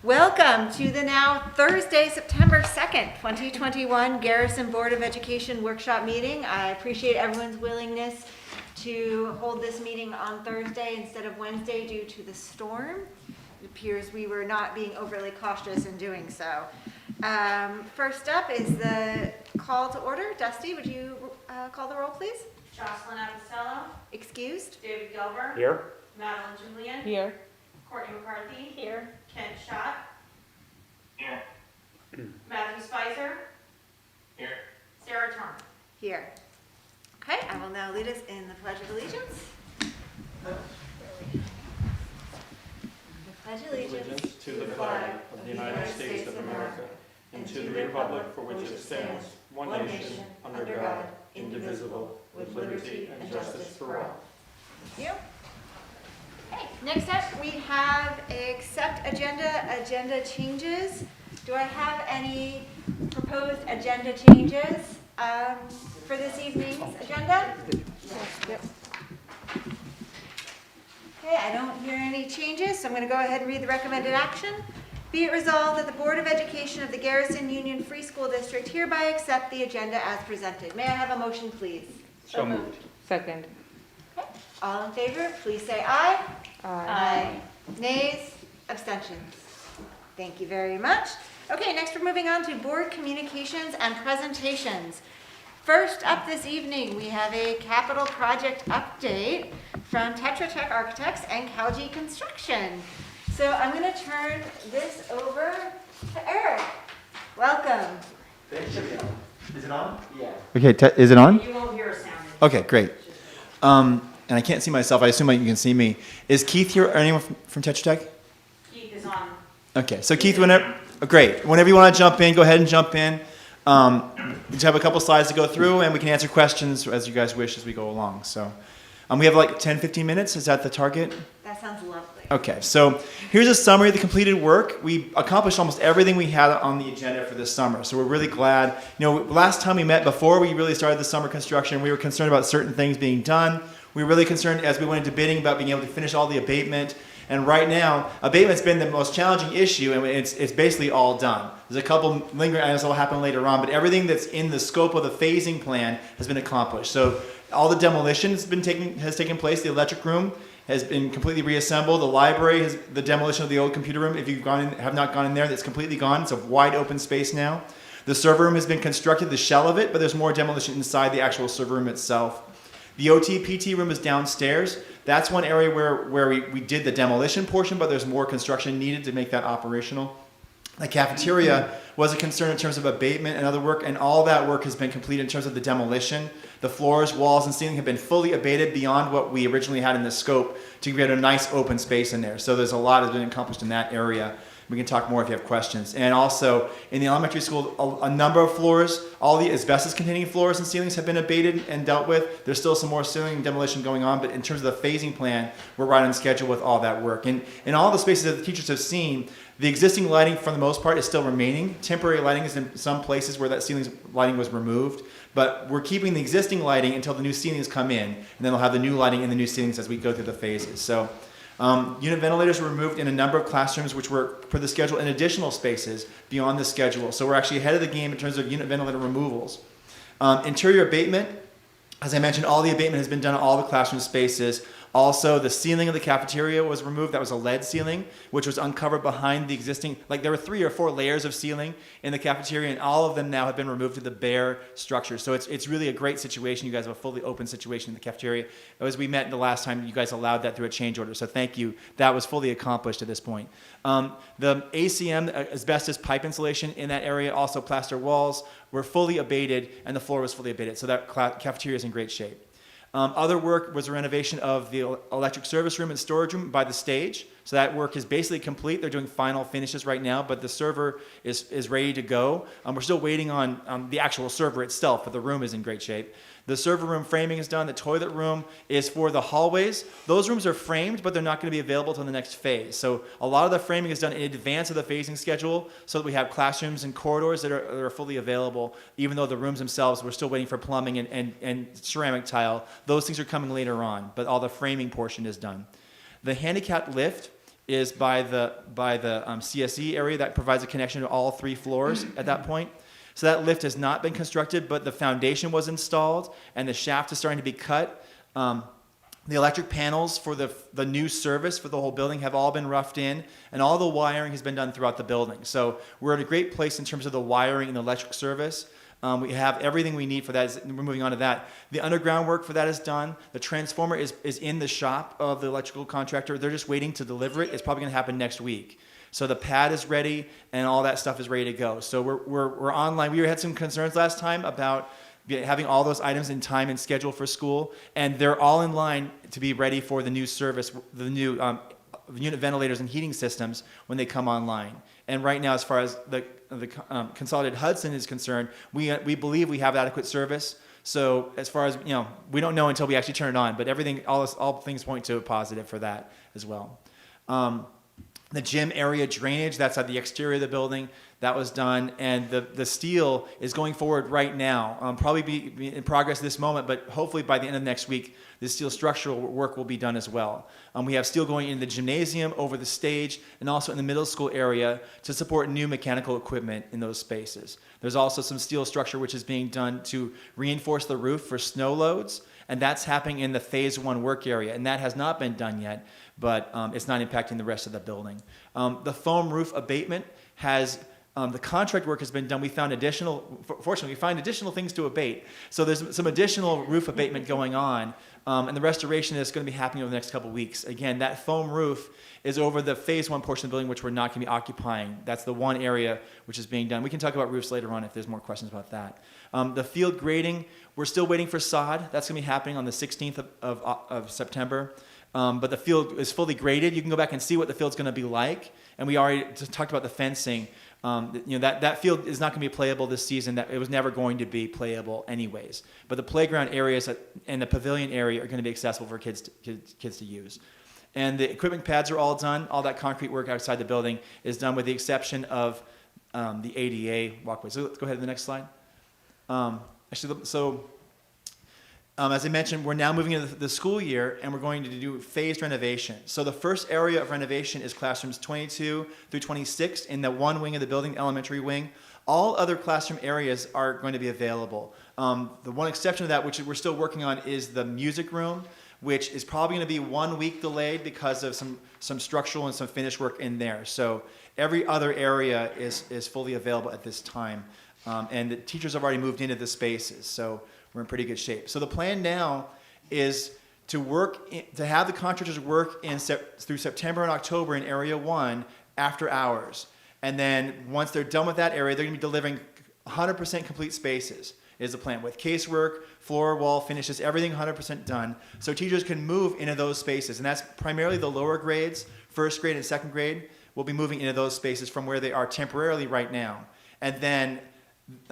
Welcome to the now Thursday, September 2nd, 2021 Garrison Board of Education workshop meeting. I appreciate everyone's willingness to hold this meeting on Thursday instead of Wednesday due to the storm. It appears we were not being overly cautious in doing so. First up is the call to order. Dusty, would you call the roll, please? Jocelyn Apostello. Excused. David Gilbert. Here. Madeline Julian. Here. Courtney McCarthy. Here. Kent Schott. Here. Matthew Spicer. Here. Sarah Tormey. Here. Okay, I will now lead us in the Pledge of Allegiance. The Pledge of Allegiance To the flag of the United States of America and to the republic for which it stands, one nation, under God, indivisible, with liberty and justice for all. Thank you. Okay, next up we have accept agenda changes. Do I have any proposed agenda changes for this evening's agenda? Yep. Okay, I don't hear any changes, so I'm going to go ahead and read the recommended action. Be it resolved that the Board of Education of the Garrison Union Free School District hereby accept the agenda as presented. May I have a motion, please? So moved. Second. Okay. All in favor, please say aye. Aye. Nays? Abstentions? Thank you very much. Okay, next we're moving on to board communications and presentations. First up this evening, we have a capital project update from Tetra Tech Architects and Calgi Construction. So I'm going to turn this over to Eric. Welcome. Thank you. Is it on? Yeah. Okay, is it on? You won't hear a sound. Okay, great. And I can't see myself. I assume you can see me. Is Keith here or anyone from Tetra Tech? Keith is on. Okay, so Keith, great. Whenever you want to jump in, go ahead and jump in. We just have a couple slides to go through, and we can answer questions as you guys wish as we go along. So we have like 10, 15 minutes. Is that the target? That sounds lovely. Okay, so here's a summary of the completed work. We accomplished almost everything we had on the agenda for this summer, so we're really glad. You know, last time we met before we really started the summer construction, we were concerned about certain things being done. We were really concerned as we went into bidding about being able to finish all the abatement. And right now, abatement's been the most challenging issue, and it's basically all done. There's a couple lingering items that will happen later on, but everything that's in the scope of the phasing plan has been accomplished. So all the demolition has taken place. The electric room has been completely reassembled. The library has the demolition of the old computer room. If have not gone in there, that's completely gone. It's a wide open space now. The server room has been constructed, the shell of it, but there's more demolition inside the actual server room itself. The OT PT room is downstairs. That's one area where we did the demolition portion, but there's more construction needed to make that operational. The cafeteria was a concern in terms of abatement and other work, and all that work has been completed in terms of the demolition. The floors, walls, and ceiling have been fully abated beyond what we originally had in the scope to create a nice open space in there. So there's a lot that's been accomplished in that area. We can talk more if you have questions. And also, in the elementary school, a number of floors, all the asbestos-containing floors and ceilings have been abated and dealt with. There's still some more ceiling demolition going on, but in terms of the phasing plan, we're right on schedule with all that work. And in all the spaces that the teachers have seen, the existing lighting, for the most part, is still remaining. Temporary lighting is in some places where that ceiling lighting was removed, but we're keeping the existing lighting until the new ceilings come in, and then we'll have the new lighting in the new ceilings as we go through the phases. So. Unit ventilators were removed in a number of classrooms which were for the schedule and additional spaces beyond the schedule. So we're actually ahead of the game in terms of unit ventilator removals. Interior abatement, as I mentioned, all the abatement has been done in all the classroom spaces. Also, the ceiling of the cafeteria was removed. That was a lead ceiling, which was uncovered behind the existing, like there were 3 or 4 layers of ceiling in the cafeteria, and all of them now have been removed to the bare structure. So it's really a great situation. You guys have a fully open situation in the cafeteria. As we met the last time, you guys allowed that through a change order. So thank you. That was fully accomplished at this point. The ACM, asbestos pipe insulation in that area, also plaster walls, were fully abated, and the floor was fully abated. So that cafeteria is in great shape. Other work was a renovation of the electric service room and storage room by the stage. So that work is basically complete. They're doing final finishes right now, but the server is ready to go. We're still waiting on the actual server itself, but the room is in great shape. The server room framing is done. The toilet room is for the hallways. Those rooms are framed, but they're not going to be available until the next phase. So a lot of the framing is done in advance of the phasing schedule so that we have classrooms and corridors that are fully available, even though the rooms themselves, we're still waiting for plumbing and ceramic tile. Those things are coming later on, but all the framing portion is done. The handicapped lift is by the CSE area that provides a connection to all 3 floors at that point. So that lift has not been constructed, but the foundation was installed and the shaft is starting to be cut. The electric panels for the new service for the whole building have all been roughed in, and all the wiring has been done throughout the building. So we're at a great place in terms of the wiring and the electric service. We have everything we need for that. We're moving on to that. The underground work for that is done. The transformer is in the shop of the electrical contractor. They're just waiting to deliver it. It's probably going to happen next week. So the pad is ready, and all that stuff is ready to go. So we're online. We had some concerns last time about having all those items in time and schedule for school, and they're all in line to be ready for the new service, the new unit ventilators and heating systems when they come online. And right now, as far as the Consolidated Hudson is concerned, we believe we have adequate service. So as far as, we don't know until we actually turn it on, but all things point to a positive for that as well. The gym area drainage, that's at the exterior of the building. That was done, and the steel is going forward right now. Probably be in progress this moment, but hopefully by the end of next week, the steel structural work will be done as well. We have steel going in the gymnasium, over the stage, and also in the middle school area to support new mechanical equipment in those spaces. There's also some steel structure which is being done to reinforce the roof for snow loads, and that's happening in the phase 1 work area, and that has not been done yet, but it's not impacting the rest of the building. The foam roof abatement has the contract work has been done. Fortunately, we find additional things to abate. So there's some additional roof abatement going on, and the restoration is going to be happening over the next couple of weeks. Again, that foam roof is over the phase 1 portion of the building, which we're not going to be occupying. That's the one area which is being done. We can talk about roofs later on if there's more questions about that. The field grading, we're still waiting for sod. That's going to be happening on the 16th of September. But the field is fully graded. You can go back and see what the field's going to be like. And we already just talked about the fencing. That field is not going to be playable this season. That it was never going to be playable anyways. But the playground areas and the pavilion area are going to be accessible for kids to use. And the equipment pads are all done. All that concrete work outside the building is done, with the exception of the ADA walkway. So let's go ahead to the next slide. As I mentioned, we're now moving into the school year, and we're going to do phased renovation. So the first area of renovation is classrooms 22 through 26 in the one wing of the building, elementary wing. All other classroom areas are going to be available. The one exception to that, which we're still working on, is the music room, which is probably going to be 1 week delayed because of some structural and some finish work in there. So every other area is fully available at this time. And the teachers have already moved into the spaces. So we're in pretty good shape. So the plan now is to have the contractors work through September and October in Area 1 after hours. And then once they're done with that area, they're going to be delivering 100% complete spaces is the plan, with casework, floor, wall, finishes, everything 100% done. So teachers can move into those spaces. And that's primarily the lower grades, first grade and second grade, will be moving into those spaces from where they are temporarily right now. And then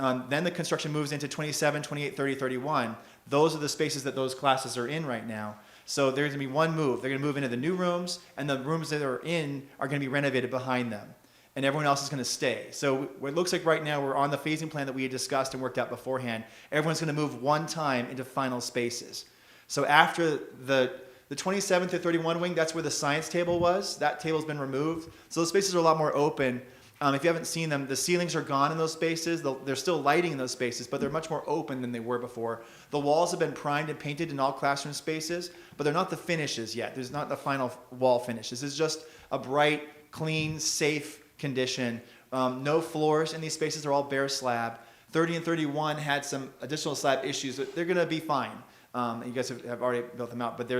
the construction moves into 27, 28, 30, 31. Those are the spaces that those classes are in right now. So there's going to be one move. They're going to move into the new rooms, and the rooms that they're in are going to be renovated behind them. And everyone else is going to stay. So what it looks like right now, we're on the phasing plan that we had discussed and worked out beforehand. Everyone's going to move one time into final spaces. So after the 27th to 31 wing, that's where the science table was. That table's been removed. So those spaces are a lot more open. If you haven't seen them, the ceilings are gone in those spaces. There's still lighting in those spaces, but they're much more open than they were before. The walls have been primed and painted in all classroom spaces, but they're not the finishes yet. There's not the final wall finish. This is just a bright, clean, safe condition. No floors in these spaces. They're all bare slab. 30 and 31 had some additional slab issues, but they're going to be fine. You guys have already built them out, but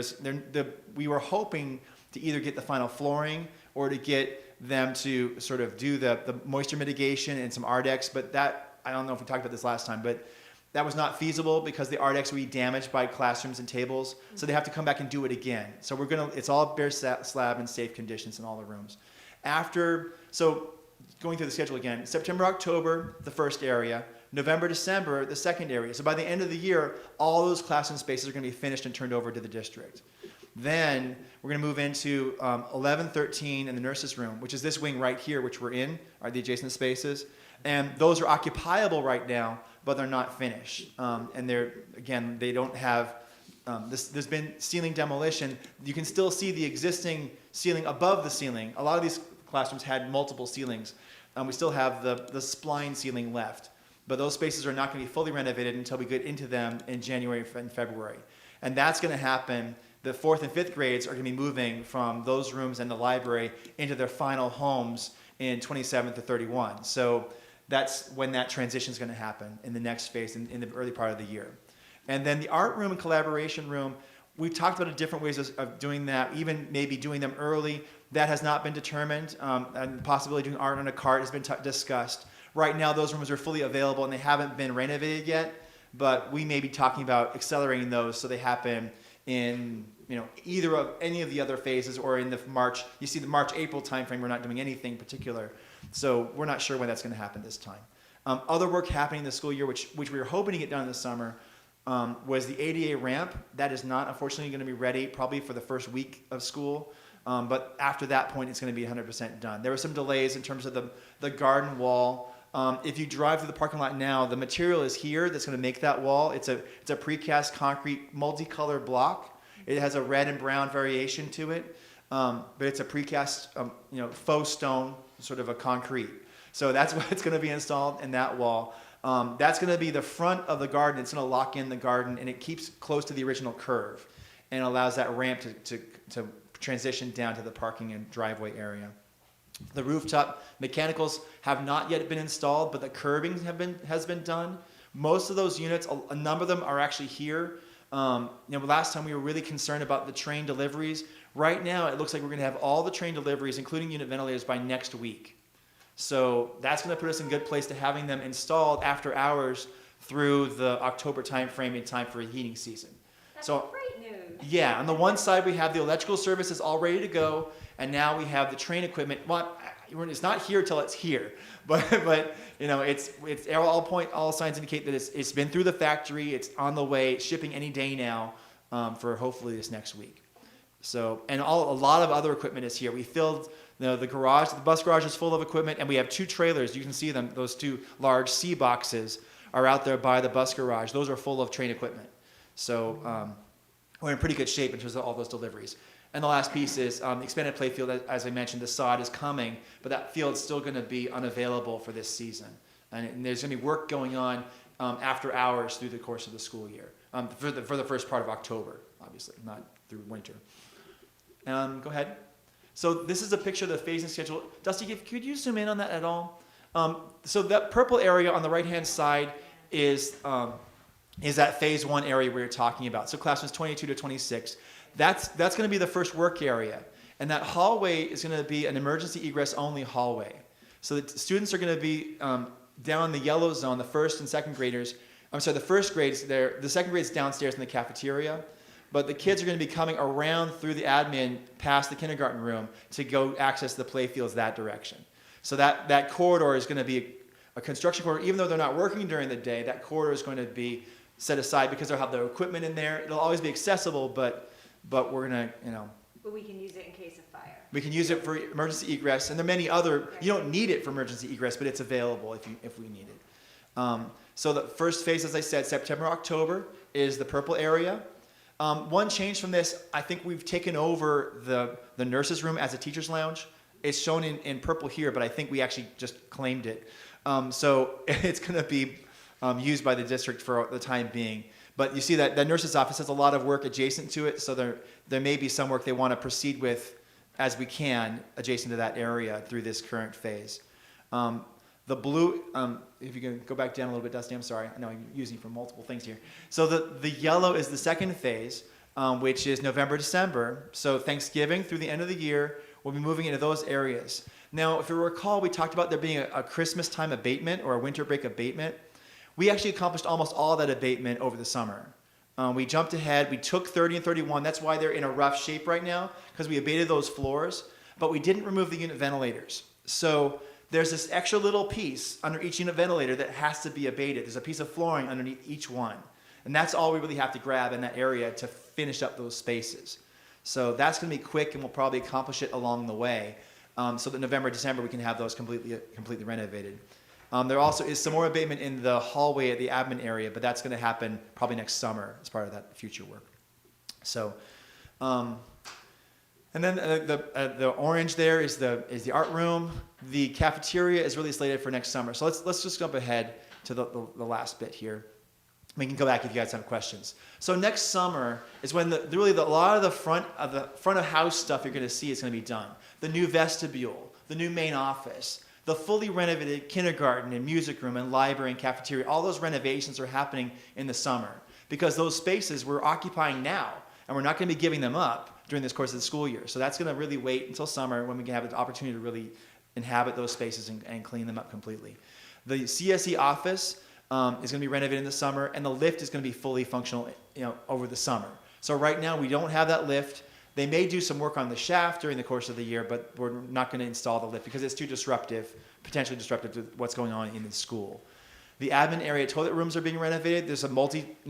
we were hoping to either get the final flooring or to get them to sort of do the moisture mitigation and some Ardex, but that, I don't know if we talked about this last time, but that was not feasible because the Ardex would be damaged by classrooms and tables, so they have to come back and do it again. So it's all bare slab and safe conditions in all the rooms. So going through the schedule again, September, October, the first area, November, December, the second area. So by the end of the year, all those classroom spaces are going to be finished and turned over to the district. Then we're going to move into 11, 13, and the nurses' room, which is this wing right here, which we're in, are the adjacent spaces. And those are occupiable right now, but they're not finished. And they don't have there's been ceiling demolition. You can still see the existing ceiling above the ceiling. A lot of these classrooms had multiple ceilings. We still have the spline ceiling left. But those spaces are not going to be fully renovated until we get into them in January and February. And that's going to happen. The 4th and 5th grades are going to be moving from those rooms and the library into their final homes in 27 to 31. So that's when that transition is going to happen in the next phase, in the early part of the year. And then the art room and collaboration room, we've talked about different ways of doing that, even maybe doing them early. That has not been determined. And the possibility of doing art on a cart has been discussed. Right now, those rooms are fully available and they haven't been renovated yet, but we may be talking about accelerating those so they happen in either of any of the other phases or in the March. You see the March-April timeframe, we're not doing anything particular, so we're not sure when that's going to happen this time. Other work happening this school year, which we were hoping to get done this summer, was the ADA ramp. That is not, unfortunately, going to be ready probably for the first week of school. But after that point, it's going to be 100% done. There were some delays in terms of the garden wall. If you drive through the parking lot now, the material is here that's going to make that wall. It's a precast concrete multicolored block. It has a red and brown variation to it, but it's a precast, faux stone, sort of a concrete. So that's what's going to be installed in that wall. That's going to be the front of the garden. It's going to lock in the garden, and it keeps close to the original curve, and allows that ramp to transition down to the parking and driveway area. The rooftop mechanicals have not yet been installed, but the curbing has been done. Most of those units, a number of them are actually here. Last time we were really concerned about the train deliveries. Right now, it looks like we're going to have all the train deliveries, including unit ventilators, by next week. So that's going to put us in good place to having them installed after hours through the October timeframe in time for a heating season. That's So great news. yeah, on the one side we have the electrical services all ready to go, and now we have the train equipment. Well, it's not here till it's here, but it's all signs indicate that it's been through the factory, it's on the way, it's shipping any day now, for hopefully this next week. So, and a lot of other equipment is here. We filled the garage, the bus garage is full of equipment, and we have 2 trailers. You can see them; those 2 large C boxes are out there by the bus garage. Those are full of train equipment. So we're in pretty good shape in terms of all those deliveries. And the last piece is the expanded play field. As I mentioned, the sod is coming, but that field's still going to be unavailable for this season. And there's going to be work going on after hours through the course of the school year, for the first part of October, obviously, not through winter. Go ahead. So this is a picture of the phasing schedule. Dusty, could you zoom in on that at all? So that purple area on the right-hand side is that phase 1 area we were talking about. So classrooms 22 to 26. That's going to be the first work area. And that hallway is going to be an emergency egress only hallway. So the students are going to be down in the yellow zone, the first and second graders. I'm sorry, the first grade's there. The second grade's downstairs in the cafeteria. But the kids are going to be coming around through the admin past the kindergarten room to go access the play fields that direction. So that corridor is going to be a construction corridor. Even though they're not working during the day, that corridor is going to be set aside because they'll have their equipment in there. It'll always be accessible, but we're going to, But we can use it in case of fire. we can use it for emergency egress. And there are many other, you don't need it for emergency egress, but it's available if we need it. So the first phase, as I said, September, October, is the purple area. One change from this, I think we've taken over the nurses' room as a teacher's lounge. It's shown in purple here, but I think we actually just claimed it. So it's going to be used by the district for the time being. But you see that the nurse's office has a lot of work adjacent to it, so there may be some work they want to proceed with as we can adjacent to that area through this current phase. The blue, if you can go back down a little bit, Dusty, I'm sorry. I know I'm using for multiple things here. So the yellow is the second phase, which is November, December. So Thanksgiving through the end of the year, we'll be moving into those areas. Now, if you recall, we talked about there being a Christmas time abatement or a winter break abatement. We actually accomplished almost all that abatement over the summer. We jumped ahead. We took 30 and 31. That's why they're in a rough shape right now, because we abated those floors, but we didn't remove the unit ventilators. So there's this extra little piece under each unit ventilator that has to be abated. There's a piece of flooring underneath each one. And that's all we really have to grab in that area to finish up those spaces. So that's going to be quick, and we'll probably accomplish it along the way, so that November, December, we can have those completely renovated. There also is some more abatement in the hallway at the admin area, but that's going to happen probably next summer as part of that future work. So, and then the orange there is the art room. The cafeteria is really slated for next summer. So let's just jump ahead to the last bit here. We can go back if you guys have questions. So next summer is when a lot of the front of house stuff you're going to see is going to be done. The new vestibule, the new main office, the fully renovated kindergarten and music room and library and cafeteria. All those renovations are happening in the summer because those spaces we're occupying now, and we're not going to be giving them up during this course of the school year. So that's going to really wait until summer when we can have the opportunity to really inhabit those spaces and clean them up completely. The CSE office is going to be renovated in the summer, and the lift is going to be fully functional, over the summer. So right now we don't have that lift. They may do some work on the shaft during the course of the year, but we're not going to install the lift because it's too potentially disruptive to what's going on in the school. The admin area toilet rooms are being renovated. There's a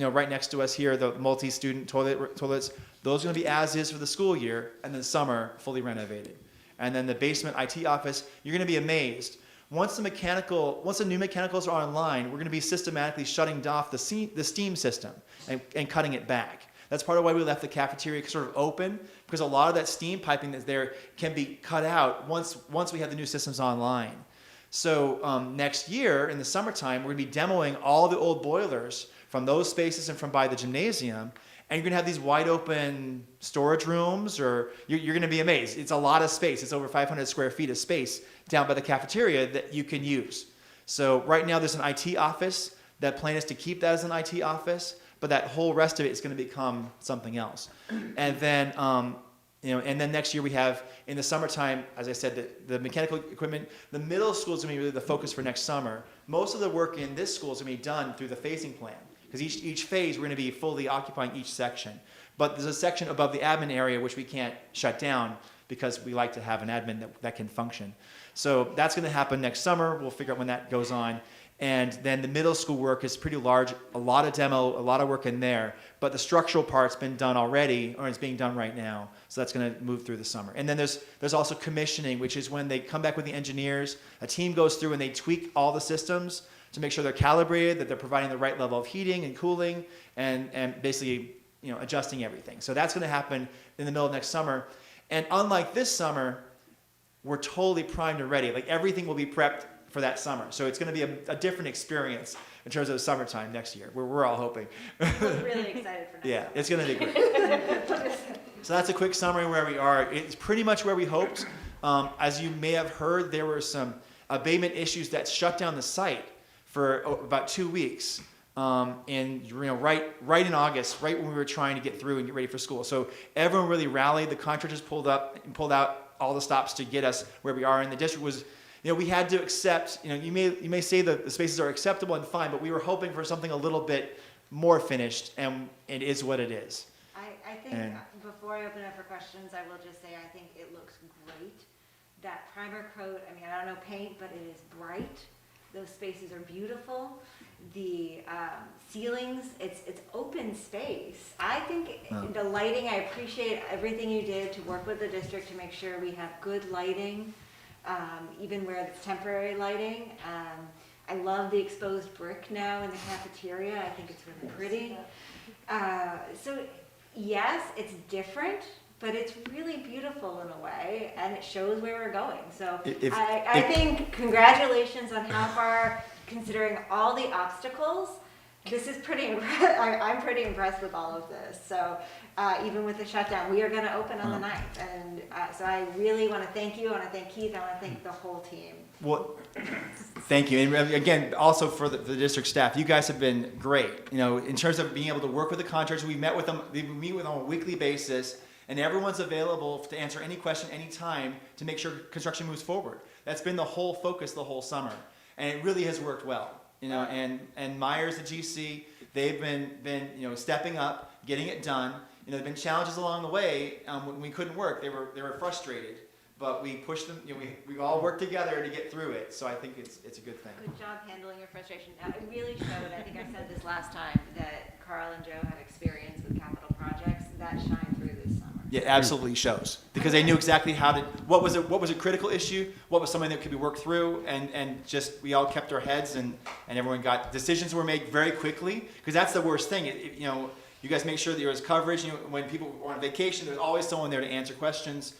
right next to us here, the multi-student toilets. Those are going to be as is for the school year, and then summer fully renovated. And then the basement IT office, you're going to be amazed. Once the new mechanicals are online, we're going to be systematically shutting off the steam system and cutting it back. That's part of why we left the cafeteria sort of open, because a lot of that steam piping that's there can be cut out once we have the new systems online. So next year, in the summertime, we're going to be demoing all the old boilers from those spaces and from by the gymnasium, and you're going to have these wide open storage rooms, or you're going to be amazed. It's a lot of space. It's over 500 square feet of space down by the cafeteria that you can use. So right now there's an IT office. That plan is to keep that as an IT office, but that whole rest of it is going to become something else. And then, and then next year we have, in the summertime, as I said, the mechanical equipment. The middle school is going to be really the focus for next summer. Most of the work in this school is going to be done through the phasing plan, because each phase we're going to be fully occupying each section. But there's a section above the admin area which we can't shut down because we like to have an admin that can function. So that's going to happen next summer. We'll figure out when that goes on. And then the middle school work is pretty large, a lot of demo, a lot of work in there. But the structural part's been done already, or it's being done right now. So that's going to move through the summer. And then there's also commissioning, which is when they come back with the engineers. A team goes through and they tweak all the systems to make sure they're calibrated, that they're providing the right level of heating and cooling, and basically adjusting everything. So that's going to happen in the middle of next summer. And unlike this summer, we're totally primed and ready. Like everything will be prepped for that summer. So it's going to be a different experience in terms of summertime next year. We're all hoping. I'm really excited for next Yeah, summer. it's going to be great. So that's a quick summary of where we are. It's pretty much where we hoped. As you may have heard, there were some abatement issues that shut down the site for about 2 weeks. And right in August, right when we were trying to get through and get ready for school. So everyone really rallied. The contractors pulled out all the stops to get us where we are. And the district was, we had to accept. You may say that the spaces are acceptable and fine, but we were hoping for something a little bit more finished, and it is what it is. I think before I open up for questions, I will just say I think it looks great. That primer coat, I don't know paint, but it is bright. Those spaces are beautiful. The ceilings, it's open space. I think the lighting, I appreciate everything you did to work with the district to make sure we have good lighting, even where it's temporary lighting. I love the exposed brick now in the cafeteria. I think it's really pretty. So yes, it's different, but it's really beautiful in a way, and it shows where we're going. So I think congratulations on how far, considering all the obstacles. This is pretty impressive. I'm pretty impressed with all of this. So even with the shutdown, we are going to open on the 9th. And so I really want to thank you. I want to thank Keith. I want to thank the whole team. Well, thank you. And again, also for the district staff, you guys have been great. In terms of being able to work with the contractors, we met with them. We meet with them on a weekly basis, and everyone's available to answer any question, anytime, to make sure construction moves forward. That's been the whole focus the whole summer, and it really has worked well. And Myers, the GC, they've been stepping up, getting it done. There've been challenges along the way when we couldn't work. They were frustrated, but we pushed them. We all worked together to get through it. So I think it's a good thing. Good job handling your frustration. It really showed. I think I said this last time, that Carl and Joe have experience with capital projects that shine through this summer. Yeah, it absolutely shows, because they knew exactly what was a critical issue, what was something that could be worked through, and just we all kept our heads, and everyone got decisions were made very quickly, because that's the worst thing. You guys make sure that there was coverage. When people were on vacation, there was always someone there to answer questions.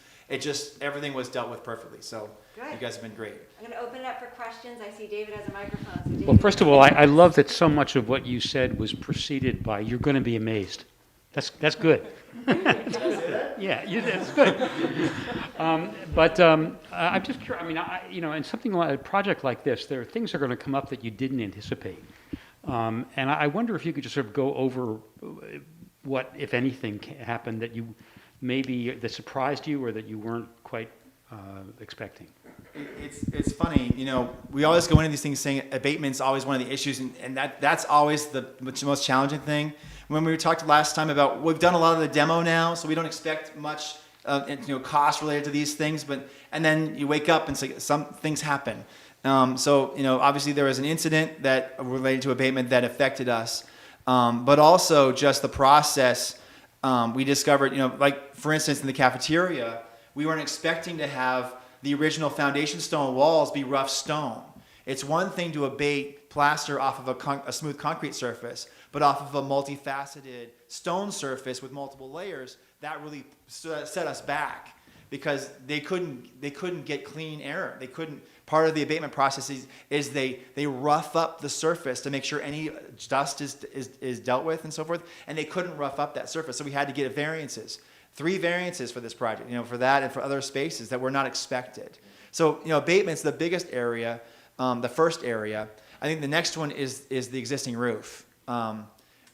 Everything was dealt with perfectly. So Good. you guys have been great. I'm going to open it up for questions. I see David has a microphone. So David, Well, first of all, I love that so much of what you said was preceded by, "You're going to be amazed." That's good. Yeah, that's good. I'm just curious. I mean, in something like a project like this, there are things that are going to come up that you didn't anticipate, and I wonder if you could just sort of go over what, if anything, happened that you maybe that surprised you or that you weren't quite expecting. It's funny, we always go into these things saying abatement's always one of the issues, and that's always the most challenging thing. When we talked last time about, we've done a lot of the demo now, so we don't expect much cost related to these things, and then you wake up and say some things happen. Obviously there was an incident that related to abatement that affected us, but also just the process. We discovered, like for instance in the cafeteria, we weren't expecting to have the original foundation stone walls be rough stone. It's one thing to abate plaster off of a smooth concrete surface, but off of a multifaceted stone surface with multiple layers, that really set us back because they couldn't get clean air. They couldn't. Part of the abatement process is they rough up the surface to make sure any dust is dealt with and so forth, and they couldn't rough up that surface, so we had to get variances. 3 variances for this project, for that and for other spaces that were not expected. So, abatement's the biggest area, the first area. I think the next one is the existing roof.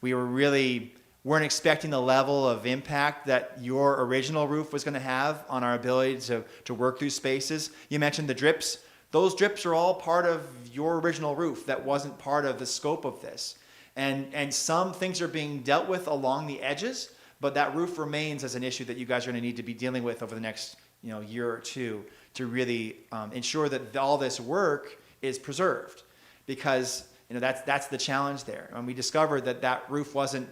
We weren't expecting the level of impact that your original roof was going to have on our ability to work through spaces. You mentioned the drips. Those drips are all part of your original roof. That wasn't part of the scope of this. And some things are being dealt with along the edges, but that roof remains as an issue that you guys are going to need to be dealing with over the next year or two to really ensure that all this work is preserved, because that's the challenge there. And we discovered that roof wasn't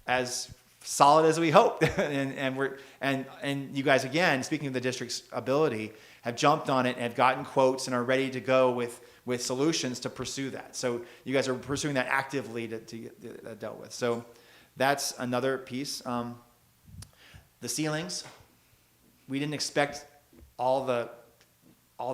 as solid as we hoped, and you guys, again, speaking of the district's ability, have jumped on it and have gotten quotes and are ready to go with solutions to pursue that. So you guys are pursuing that actively to get dealt with. So that's another piece. The ceilings, we didn't expect all the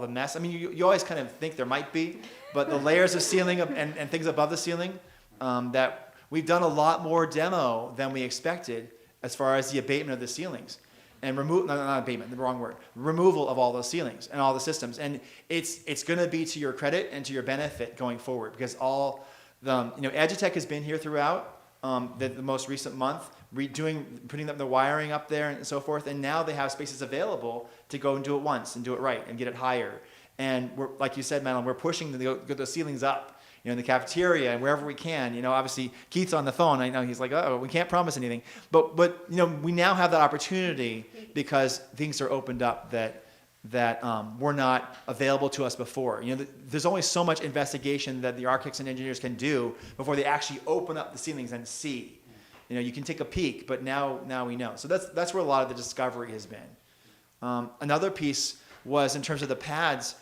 mess. I mean, you always kind of think there might be, but the layers of ceiling and things above the ceiling, that we've done a lot more demo than we expected as far as the abatement of the ceilings. And not abatement, the wrong word, removal of all those ceilings and all the systems. And it's going to be to your credit and to your benefit going forward, because all the, Edutech has been here throughout the most recent month, putting the wiring up there and so forth, and now they have spaces available to go and do it once and do it right and get it higher. And we're, like you said, Madeline, we're pushing the ceilings up, in the cafeteria and wherever we can. Obviously Keith's on the phone. I know he's like, oh, we can't promise anything, but we now have that opportunity because things are opened up that were not available to us before. There's only so much investigation that the architects and engineers can do before they actually open up the ceilings and see. You can take a peek, but now we know. So that's where a lot of the discovery has been. Another piece was in terms of the pads.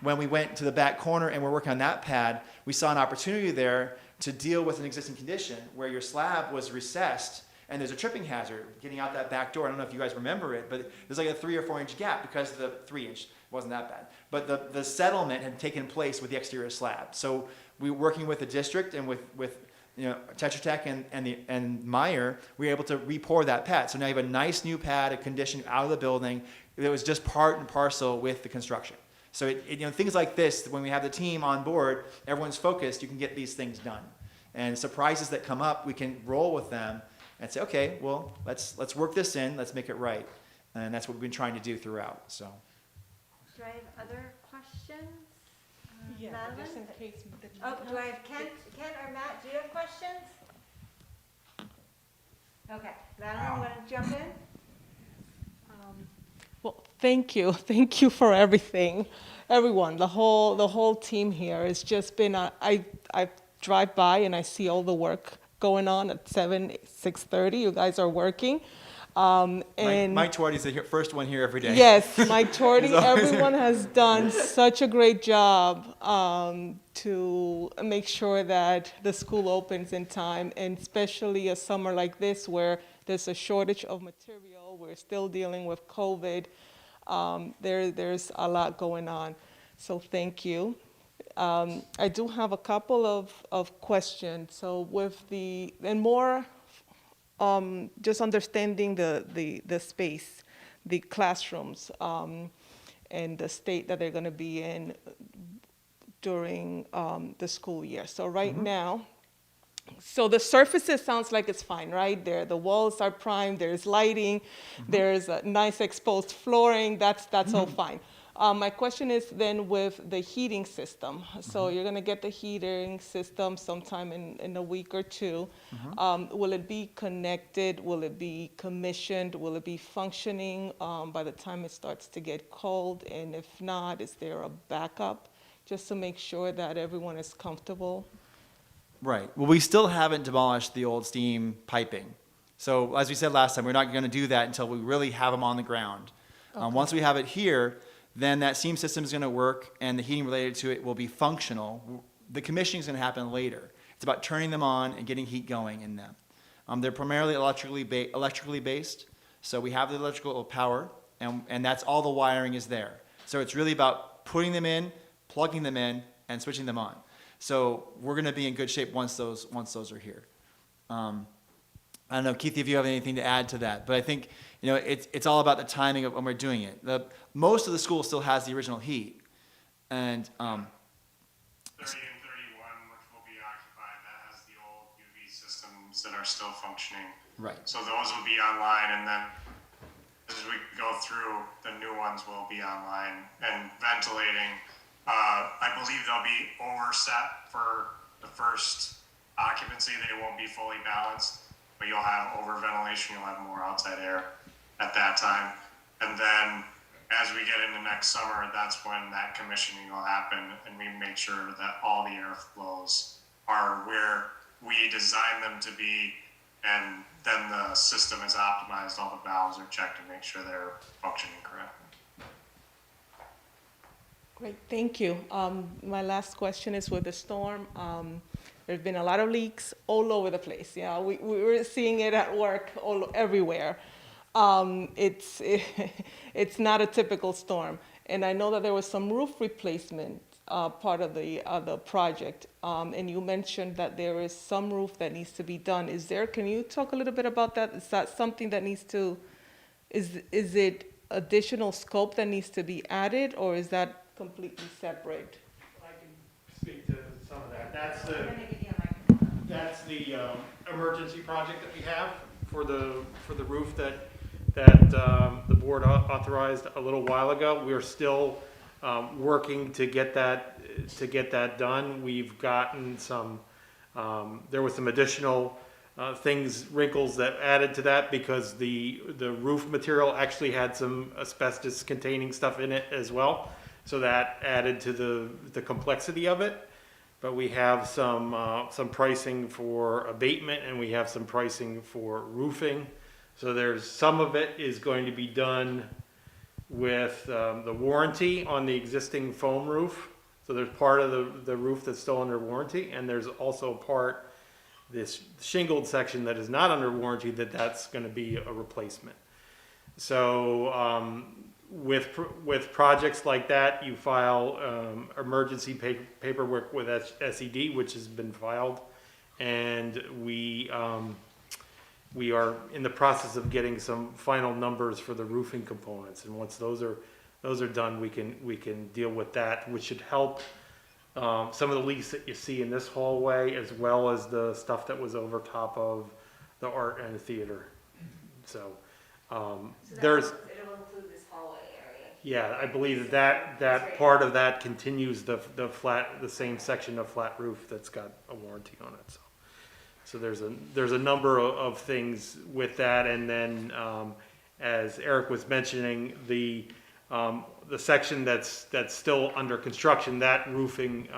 When we went to the back corner and we're working on that pad, we saw an opportunity there to deal with an existing condition where your slab was recessed and there's a tripping hazard getting out that back door. I don't know if you guys remember it, but there's like a 3 or 4 inch gap because the 3 inch wasn't that bad. But the settlement had taken place with the exterior slab. So we were working with the district and with Tetra Tech and Meyer, we were able to re-pour that pad. So now you have a nice new pad, a condition out of the building that was just part and parcel with the construction. So things like this, when we have the team on board, everyone's focused, you can get these things done. And surprises that come up, we can roll with them and say, okay, well, let's work this in, let's make it right. And that's what we've been trying to do throughout. So. Do I have other questions? Yeah, Madeline? just in case. Oh, do I have Kent or Matt? Do you have questions? Okay, Madeline, want to jump in? Well, thank you. Thank you for everything. Everyone, the whole team here. It's just been, I drive by and I see all the work going on at 6:30. You guys are working. And Mike Tuarte's the first one here every day. yes, Mike Torty, He's always- everyone has done such a great job to make sure that the school opens in time, and especially a summer like this where there's a shortage of material, we're still dealing with COVID. There's a lot going on, so thank you. I do have a couple of questions. So with and more, just understanding the space, the classrooms, and the state that they're going to be in during the school year. So right now, so the surfaces sounds like it's fine, right? The walls are primed, there's lighting, there's a nice exposed flooring, that's all fine. My question is then with the heating system. So you're gonna get the heating system sometime in a week or two. Will it be connected? Will it be commissioned? Will it be functioning by the time it starts to get cold? And if not, is there a backup? Just to make sure that everyone is comfortable. Right. Well, we still haven't demolished the old steam piping. So as we said last time, we're not going to do that until we really have them on the ground. Once we have it here, then that steam system is going to work and the heating related to it will be functional. The commissioning is going to happen later. It's about turning them on and getting heat going in them. They're primarily electrically based. So we have the electrical power and that's all the wiring is there. So it's really about putting them in, plugging them in, and switching them on. So we're going to be in good shape once those are here. I don't know, Keith, if you have anything to add to that, but I think it's all about the timing of when we're doing it. Most of the school still has the original heat, and 30 and 31, which will be occupied, that has the old UV systems that are still functioning. right. So those will be online, and then as we go through, the new ones will be online and ventilating. I believe they'll be overset for the first occupancy. They won't be fully balanced, but you'll have over ventilation. You'll have more outside air at that time. And then as we get into next summer, that's when that commissioning will happen, and we make sure that all the airflows are where we design them to be, and then the system is optimized. All the valves are checked to make sure they're functioning correctly. Great, thank you. My last question is with the storm. There's been a lot of leaks all over the place. Yeah, we were seeing it at work everywhere. It's not a typical storm. And I know that there was some roof replacement part of the project. And you mentioned that there is some roof that needs to be done. Can you talk a little bit about that? Is that something that needs to, is it additional scope that needs to be added, or is that completely separate? I can speak to some of that. That's the emergency project that we have for the roof that the board authorized a little while ago. We're still working to get that done. We've gotten some. There was some additional wrinkles that added to that because the roof material actually had some asbestos containing stuff in it as well. So that added to the complexity of it. But we have some pricing for abatement, and we have some pricing for roofing. So there's some of it is going to be done with the warranty on the existing foam roof. So there's part of the roof that's still under warranty, and there's also part, this shingled section that is not under warranty, that's going to be a replacement. So with projects like that, you file emergency paperwork with SED, which has been filed, and we are in the process of getting some final numbers for the roofing components. And once those are done, we can deal with that, which should help some of the leaks that you see in this hallway, as well as the stuff that was over top of the art and the theater. So there's. It'll include this hallway area. Yeah, I believe that part of that continues the same section of flat roof that's got a warranty on it. So there's a number of things with that, and then as Eric was mentioning, the section that's still under construction, that roofing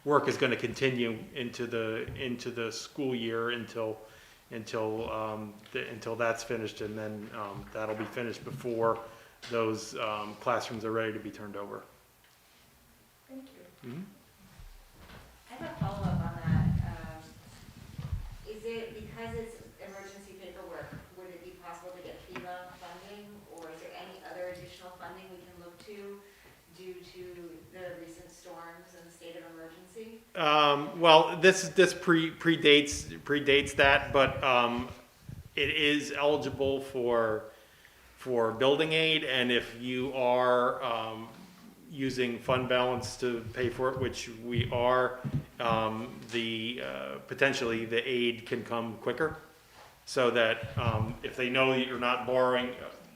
work is going to continue into the school year until until that's finished, and then that'll be finished before those classrooms are ready to be turned over. Thank you. Mhm. I have a follow-up on that. Is it, because it's emergency paperwork, would it be possible to get FEMA funding, or is there any other additional funding we can look to due to the recent storms and state of emergency? Well, this predates that, but it is eligible for building aid, and if you are using fund balance to pay for it, which we are, potentially the aid can come quicker. So that if they know that you're not borrowing,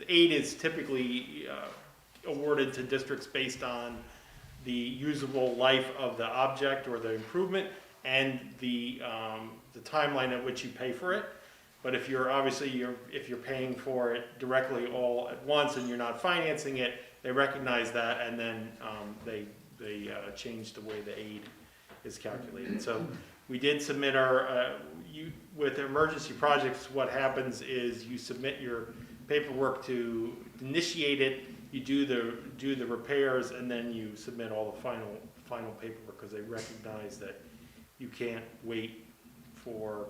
aid is typically awarded to districts based on the usable life of the object or the improvement and the timeline at which you pay for it. But if you're if you're paying for it directly all at once and you're not financing it, they recognize that, and then they change the way the aid is calculated. So we did submit our with emergency projects. What happens is you submit your paperwork to initiate it. You do the repairs, and then you submit all the final paperwork, because they recognize that you can't wait for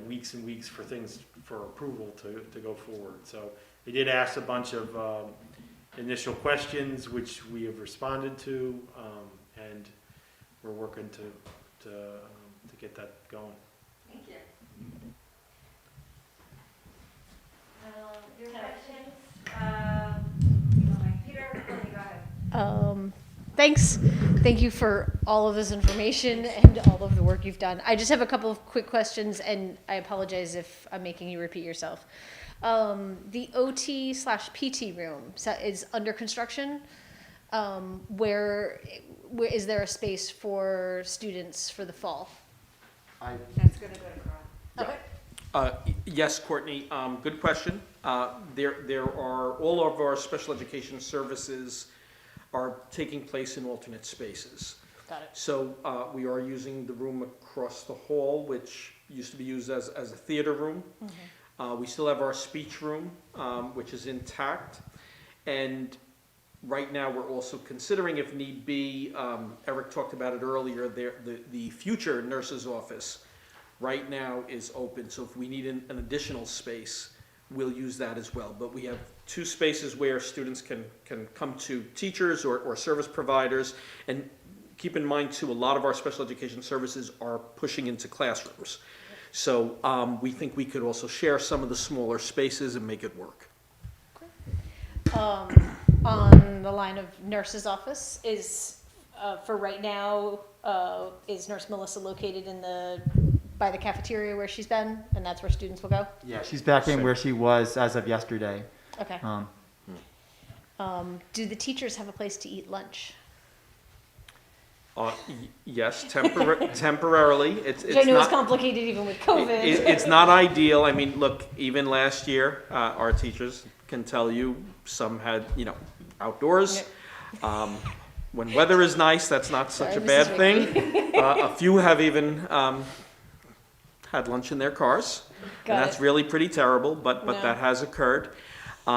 weeks and weeks for things for approval to go forward. So they did ask a bunch of initial questions, which we have responded to, and we're working to get that going. Thank you. Your questions? Peter, go ahead. Thanks. Thank you for all of this information and all of the work you've done. I just have a couple of quick questions, and I apologize if I'm making you repeat yourself. The OT/PT room is under construction. Where is there a space for students for the fall? That's gonna go to Carl. Okay. Yes, Courtney, good question. There are, all of our special education services are taking place in alternate spaces. Got it. So we are using the room across the hall, which used to be used as a theater room. Mm-hmm. We still have our speech room, which is intact. And right now, we're also considering, if need be, Eric talked about it earlier, the future nurse's office right now is open. So if we need an additional space, we'll use that as well. But we have two spaces where students can come to teachers or service providers. And keep in mind, too, a lot of our special education services are pushing into classrooms. So we think we could also share some of the smaller spaces and make it work. On the line of nurse's office, is for right now, is Nurse Melissa located by the cafeteria where she's been, and that's where students will go? Yeah, she's back in where she was as of yesterday. Okay. Do the teachers have a place to eat lunch? Yes, temporarily. Which I know is complicated even with COVID. It's not ideal. I mean, look, even last year, our teachers can tell you some had, outdoors. When weather is nice, that's not such a bad thing. A few have even had lunch in their cars. And that's really pretty terrible, but that has occurred. We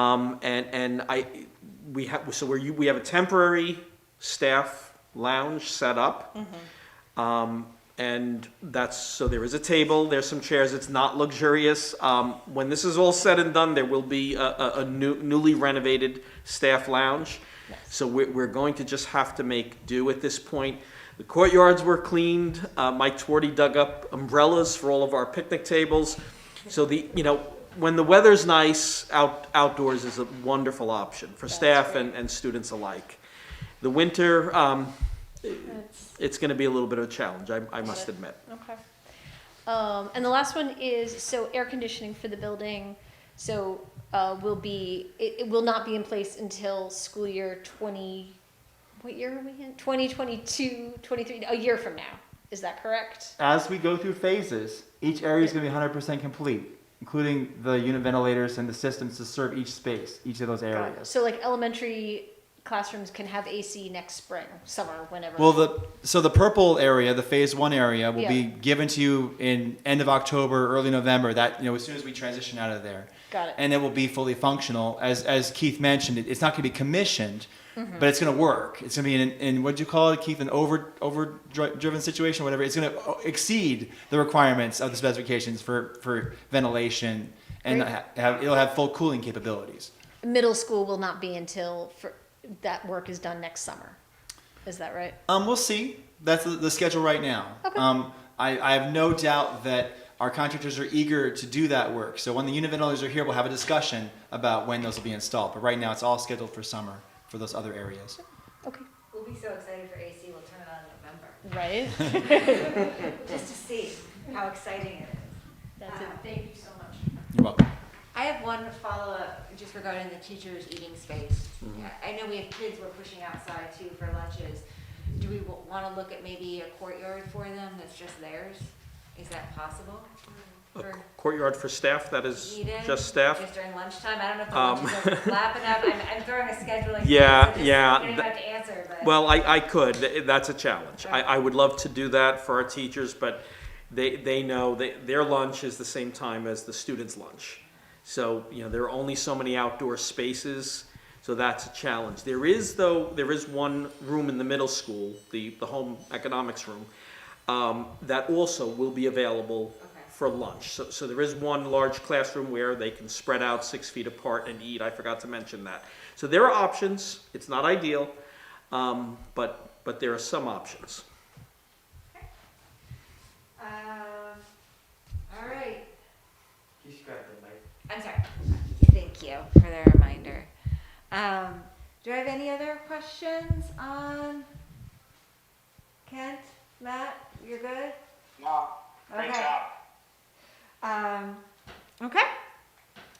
have a temporary staff lounge set up. And so there is a table, there's some chairs, it's not luxurious. When this is all said and done, there will be a newly renovated staff lounge. Nice. So we're going to just have to make do at this point. The courtyards were cleaned. Mike Twardy dug up umbrellas for all of our picnic tables. So when the weather's nice, outdoors is a wonderful option for staff and students alike. The winter, it's going to be a little bit of a challenge, I must admit. Okay. And the last one is, so air conditioning for the building, so it will not be in place until school year what year are we in? 2022, 23, a year from now. Is that correct? As we go through phases, each area is going to be 100% complete, including the unit ventilators and the systems to serve each space, each of those areas. So like elementary classrooms can have AC next spring, summer, whenever. Well, the purple area, the phase 1 area, will be Yeah. given to you in end of October, early November. That, as soon as we transition out of there, Got it. and it will be fully functional. As Keith mentioned, it's not going to be commissioned, Mm-hmm. but it's going to work. It's going to be in what'd you call it, Keith? An overdriven situation, whatever. It's going to exceed the requirements of the specifications for ventilation, and Great. it'll have full cooling capabilities. Middle school will not be until that work is done next summer. Is that right? We'll see. That's the schedule right now. Okay. I have no doubt that our contractors are eager to do that work. So when the unit ventilators are here, we'll have a discussion about when those will be installed. But right now, it's all scheduled for summer for those other areas. Okay. We'll be so excited for AC, we'll turn it on in November, Right? just to see how exciting it is. That's it. Thank you so much. You're welcome. I have one follow-up just regarding the teachers' eating space. I know we have kids we're pushing outside too for lunches. Do we want to look at maybe a courtyard for them that's just theirs? Is that possible? A For courtyard for staff, that is eat-in? just staff? Just during lunchtime? I don't know if the lunches are lapping up. I'm throwing a scheduling. Yeah, so just- yeah, You don't have to answer, but. Well, I could, that's a challenge. Right. I would love to do that for our teachers, but they know their lunch is the same time as the students' lunch. So, there are only so many outdoor spaces, so that's a challenge. There is one room in the middle school, the home economics room, that also will be available for lunch. So there is one large classroom where they can spread out 6 feet apart and eat. I forgot to mention that. So there are options. It's not ideal, but there are some options. All right. I'm sorry. Thank you for the reminder. Do I have any other questions on Kent? Matt, you're good? No, great Okay. job. Okay.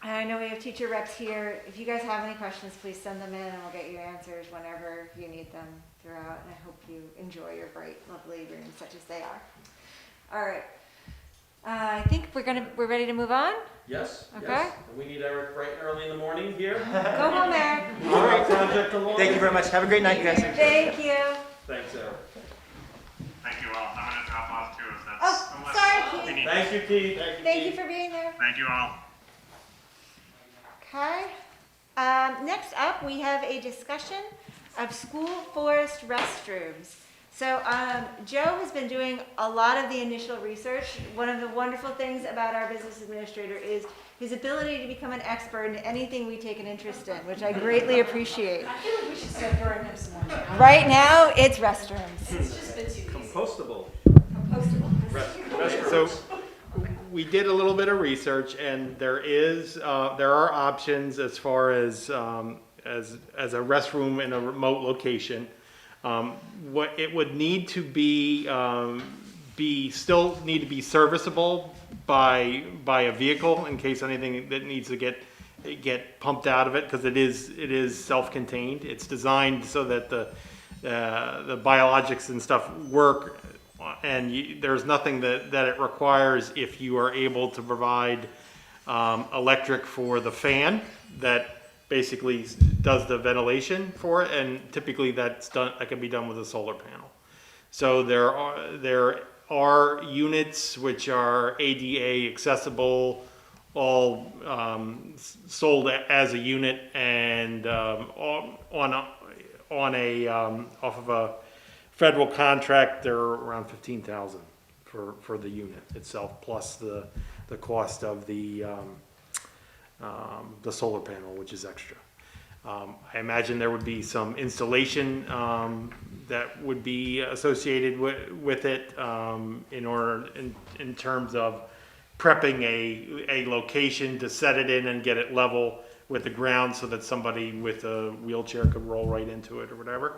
I know we have teacher reps here. If you guys have any questions, please send them in and we'll get you answers whenever you need them throughout. And I hope you enjoy your bright, lovely rooms such as they are. All right. I think we're ready to move on. Yes, Okay. yes. And we need Eric bright and early in the morning here. Go home, Eric. All right, project along. Thank you very much. Have a great night, you guys. Thank you. Thanks, Eric. Thank you all. I'm gonna drop off too, if that's. Oh, unless sorry, we Keith. need- Thank you, Keith. Thank you for being there. Thank you all. Okay. Next up, we have a discussion of school forest restrooms. So Joe has been doing a lot of the initial research. One of the wonderful things about our business administrator is his ability to become an expert in anything we take an interest in, which I greatly appreciate. I feel like we should start throwing him some more. Right now, it's restrooms. It's just been 2 weeks. Compostable. So we did a little bit of research, and there are options as far as a restroom in a remote location. What it would need to still need to be serviceable by a vehicle in case anything that needs to get pumped out of it, because it is self-contained. It's designed so that the biologics and stuff work, and there's nothing that it requires if you are able to provide electric for the fan that basically does the ventilation for it, and typically that can be done with a solar panel. So there are units which are ADA accessible, all sold as a unit, and off of a federal contract, they're around $15,000 for the unit itself, plus the cost of the solar panel, which is extra. I imagine there would be some installation that would be associated with it in terms of prepping a location to set it in and get it level with the ground so that somebody with a wheelchair could roll right into it or whatever.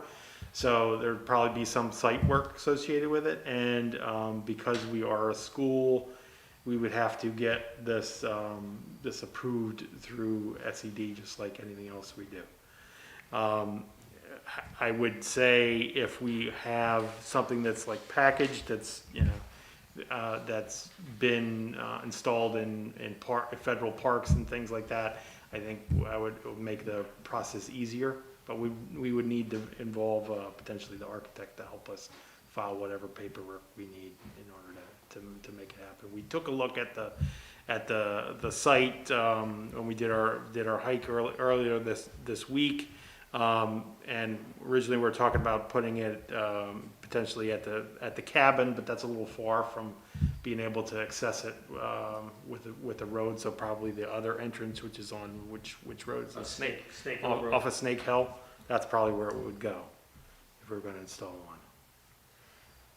So there'd probably be some site work associated with it, and because we are a school, we would have to get this approved through SED, just like anything else we do. I would say if we have something that's like packaged, that's that's been installed in federal parks and things like that, I think it would make the process easier But we would need to involve potentially the architect to help us file whatever paperwork we need in order to make it happen. We took a look at the site when we did our hike earlier this week, and originally we were talking about putting it potentially at the cabin, but that's a little far from being able to access it with the road. So probably the other entrance, which is on which road is it? Snake Hill Road. Off of Snake Hill. That's probably where it would go if we were going to install one.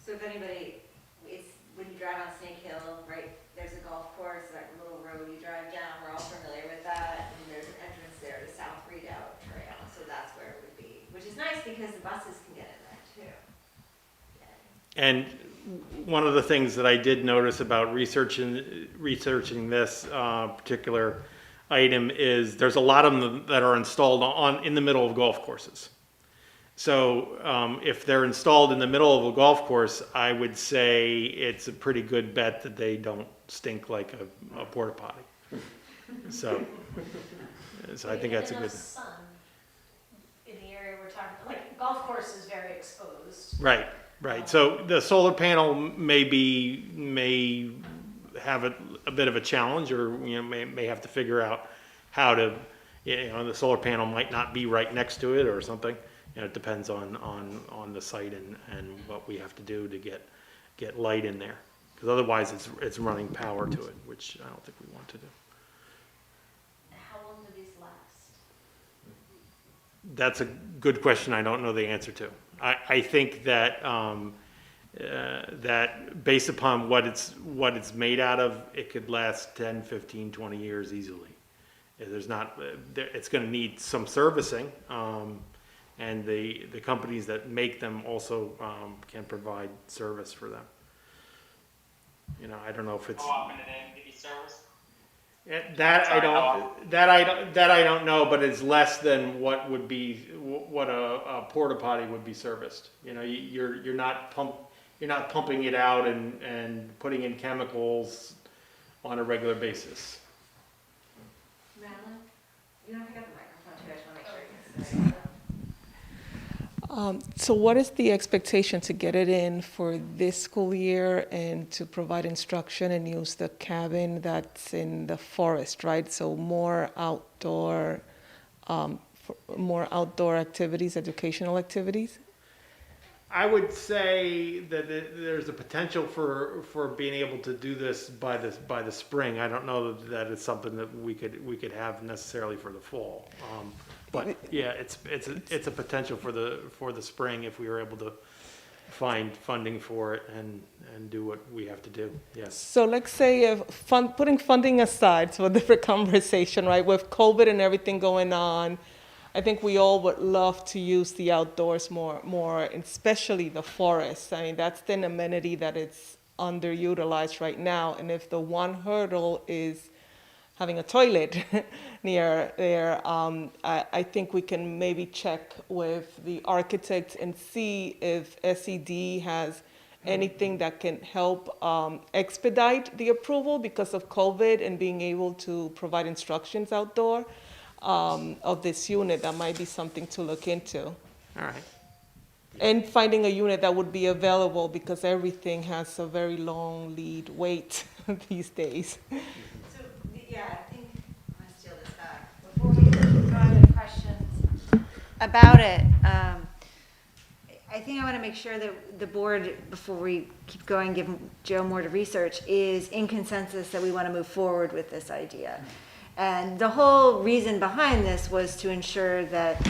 So if anybody, when you drive on Snake Hill, right, there's a golf course, that little road you drive down, we're all familiar with that, and there's an entrance there to South Redoubt Trail, so that's where it would be, which is nice because the buses can get in there too. And one of the things that I did notice about researching this particular item is there's a lot of them that are installed in the middle of golf courses. So if they're installed in the middle of a golf course, I would say it's a pretty good bet that they don't stink like a porta potty. So I think that's a good. Sun in the area we're talking, like golf course is very exposed. Right. So the solar panel may have a bit of a challenge, or may have to figure out how to, the solar panel might not be right next to it or something. It depends on the site and what we have to do to get light in there, because otherwise it's running power to it, which I don't think we want to do. How long do these last? That's a good question. I don't know the answer to. I think that that based upon what it's made out of, it could last 10, 15, 20 years easily. It's going to need some servicing. And the companies that make them also can provide service for them. I don't know if it's. How often do they need to be serviced? That I don't know, but it's less than what a porta potty would be serviced. You're not pumping it out and putting in chemicals on a regular basis. Madeline, you don't pick up the microphone too, I just want to make sure you can say. So what is the expectation to get it in for this school year and to provide instruction and use the cabin that's in the forest, right? So more outdoor activities, educational activities? I would say that there's a potential for being able to do this by the spring. I don't know that it's something that we could have necessarily for the fall. But yeah, it's a potential for the spring if we were able to find funding for it and do what we have to do. Yes. So let's say if putting funding aside, so a different conversation, right? With COVID and everything going on, I think we all would love to use the outdoors more, especially the forest. I mean, that's an amenity that it's underutilized right now. And if the one hurdle is having a toilet near there, I think we can maybe check with the architect and see if SED has anything that can help expedite the approval because of COVID and being able to provide instructions outdoor of this unit. That might be something to look into. All right. And finding a unit that would be available because everything has a very long lead wait these days. So, yeah, I think, I'm going to steal this back. Before we go into questions about it, I think I want to make sure that the board, before we keep going, give Joe more to research, is in consensus that we want to move forward with this idea. And the whole reason behind this was to ensure that,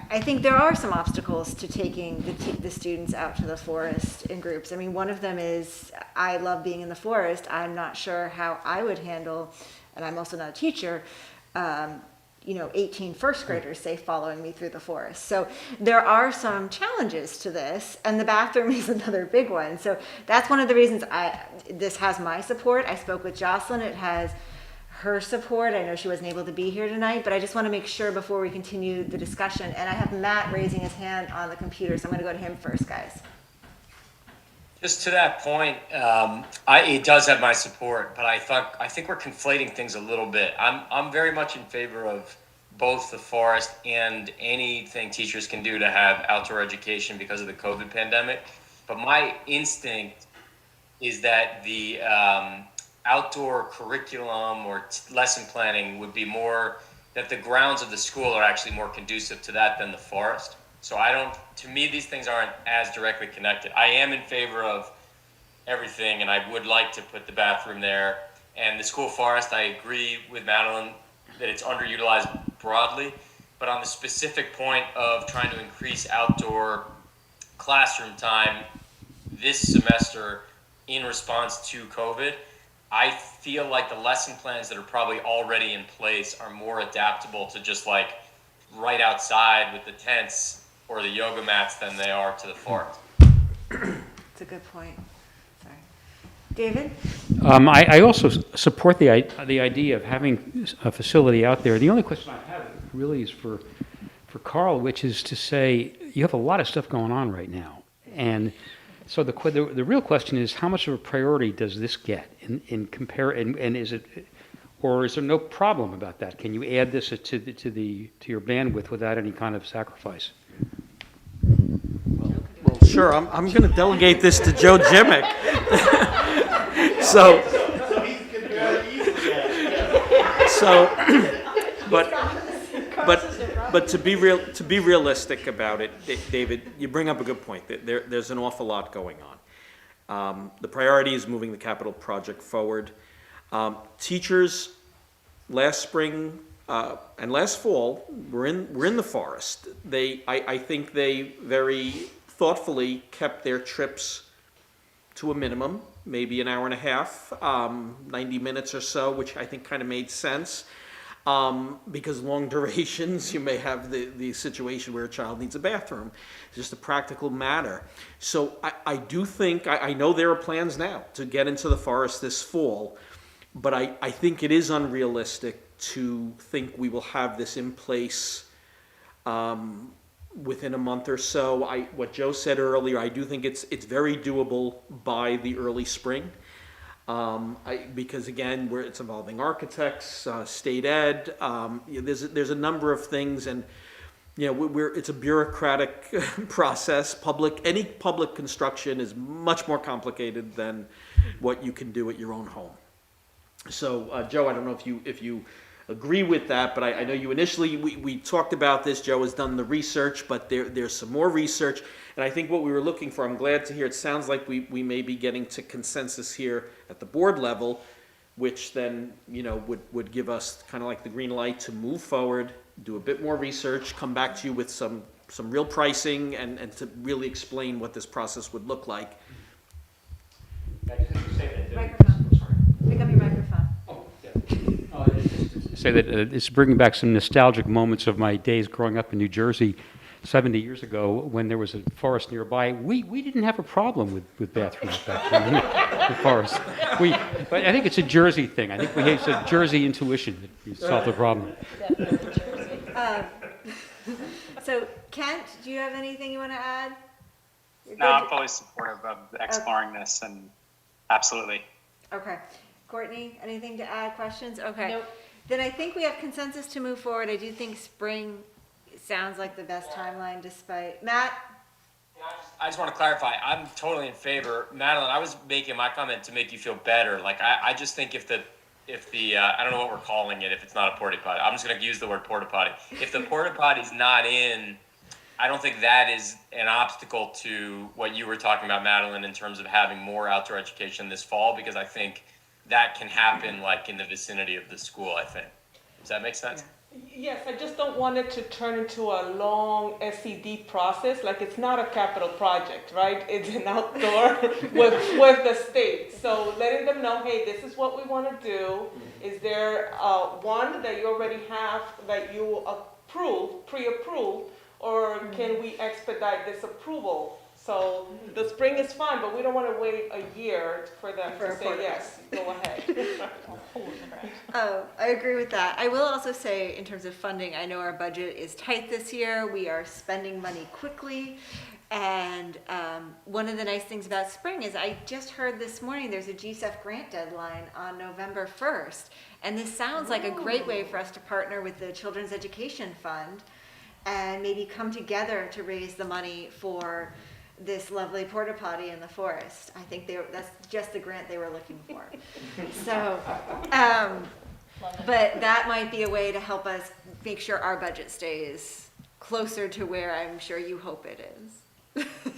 I think there are some obstacles to taking the students out to the forest in groups. I mean, one of them is I love being in the forest. I'm not sure how I would handle, and I'm also not a teacher, 18 first graders, say, following me through the forest. So there are some challenges to this, and the bathroom is another big one. So that's one of the reasons this has my support. I spoke with Jocelyn. It has her support. I know she wasn't able to be here tonight, but I just want to make sure before we continue the discussion. And I have Matt raising his hand on the computer, so I'm going to go to him first, guys. Just to that point, it does have my support, but I think we're conflating things a little bit. I'm very much in favor of both the forest and anything teachers can do to have outdoor education because of the COVID pandemic. But my instinct is that the outdoor curriculum or lesson planning would be more, that the grounds of the school are actually more conducive to that than the forest. So to me, these things aren't as directly connected. I am in favor of everything, and I would like to put the bathroom there. And the school forest, I agree with Madeline that it's underutilized broadly, but on the specific point of trying to increase outdoor classroom time this semester in response to COVID, I feel like the lesson plans that are probably already in place are more adaptable to just like right outside with the tents or the yoga mats than they are to the forest. It's a good point. Sorry. David? I also support the idea of having a facility out there. The only question I have really is for Carl, which is to say you have a lot of stuff going on right now, and so the real question is how much of a priority does this get in compare, and is it, or is there no problem about that? Can you add this to your bandwidth without any kind of sacrifice? Well, sure, I'm going to delegate this to Joe Jimick. So, but to be realistic about it, David, you bring up a good point. There's an awful lot going on. The priority is moving the capital project forward. Teachers last spring and last fall were in the forest. I think they very thoughtfully kept their trips to a minimum, maybe an hour and a half, 90 minutes or so, which I think kind of made sense. Because long durations, you may have the situation where a child needs a bathroom. It's just a practical matter. So I do think, I know there are plans now to get into the forest this fall, but I think it is unrealistic to think we will have this in place within a month or so. What Joe said earlier, I do think it's very doable by the early spring. Because again, it's involving architects, state ed. There's a number of things, and it's a bureaucratic process. Any public construction is much more complicated than what you can do at your own home. So, Joe, I don't know if you agree with that, but I know you initially we talked about this. Joe has done the research, but there's some more research, and I think what we were looking for, I'm glad to hear, it sounds like we may be getting to consensus here at the board level, which then would give us kind of like the green light to move forward, do a bit more research, come back to you with some real pricing, and to really explain what this process would look like. Microphone. Pick up your microphone. Say that it's bringing back some nostalgic moments of my days growing up in New Jersey 70 years ago when there was a forest nearby. We didn't have a problem with bathrooms back then, the forest. But I think it's a Jersey thing. I think it's a Jersey intuition that we solved the problem. So, Kent, do you have anything you want to add? No, I'm fully supportive of exploring this, and absolutely. Okay. Courtney, anything to add? Questions? Okay. Nope. Then I think we have consensus to move forward. I do think spring sounds like the best timeline despite... Matt? I just want to clarify, I'm totally in favor. Madeline, I was making my comment to make you feel better. Like, I just think if the I don't know what we're calling it, if it's not a porta potty, I'm just going to use the word porta potty. If the porta potty's not in, I don't think that is an obstacle to what you were talking about, Madeline, in terms of having more outdoor education this fall, because I think that can happen like in the vicinity of the school, I think. Does that make sense? Yes, I just don't want it to turn into a long SED process. Like, it's not a capital project, right? It's an outdoor with the state. So letting them know, hey, this is what we want to do. Is there one that you already have that you pre-approved, or can we expedite this approval So the spring is fun, but we don't want to wait a year for them For to a say, porta yes, go ahead. Oh, I agree with that. I will also say, in terms of funding, I know our budget is tight this year. We are spending money quickly. And one of the nice things about spring is I just heard this morning there's a GSEF grant deadline on November 1st. And this sounds like a great way for us to partner with the Children's Education Fund and maybe come together to raise the money for this lovely porta potty in the forest. I think that's just the grant they were looking for. So, but that might be a way to help us make sure our budget stays closer to where I'm sure you hope it is.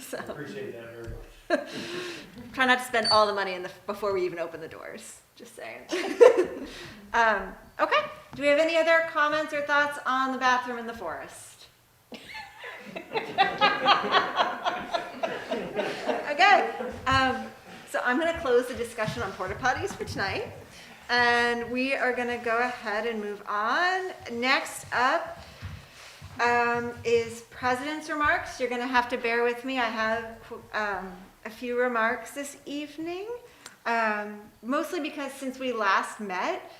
So, Appreciate that very much. try not to spend all the money before we even open the doors. Just saying. Okay. Do we have any other comments or thoughts on the bathroom in the forest? Okay. So I'm going to close the discussion on porta potties for tonight. And we are going to go ahead and move on. Next up is President's remarks. You're going to have to bear with me. I have a few remarks this evening, mostly because since we last met,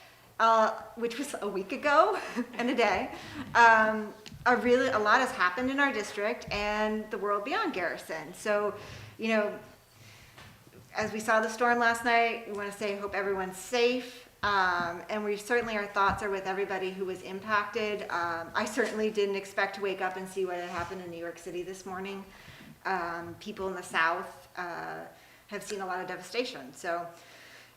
which was a week ago and a day, a lot has happened in our district and the world beyond Garrison. So, you know, as we saw the storm last night, we want to say hope everyone's safe. And we certainly, our thoughts are with everybody who was impacted. I certainly didn't expect to wake up and see what had happened in New York City this morning. People in the South have seen a lot of devastation. So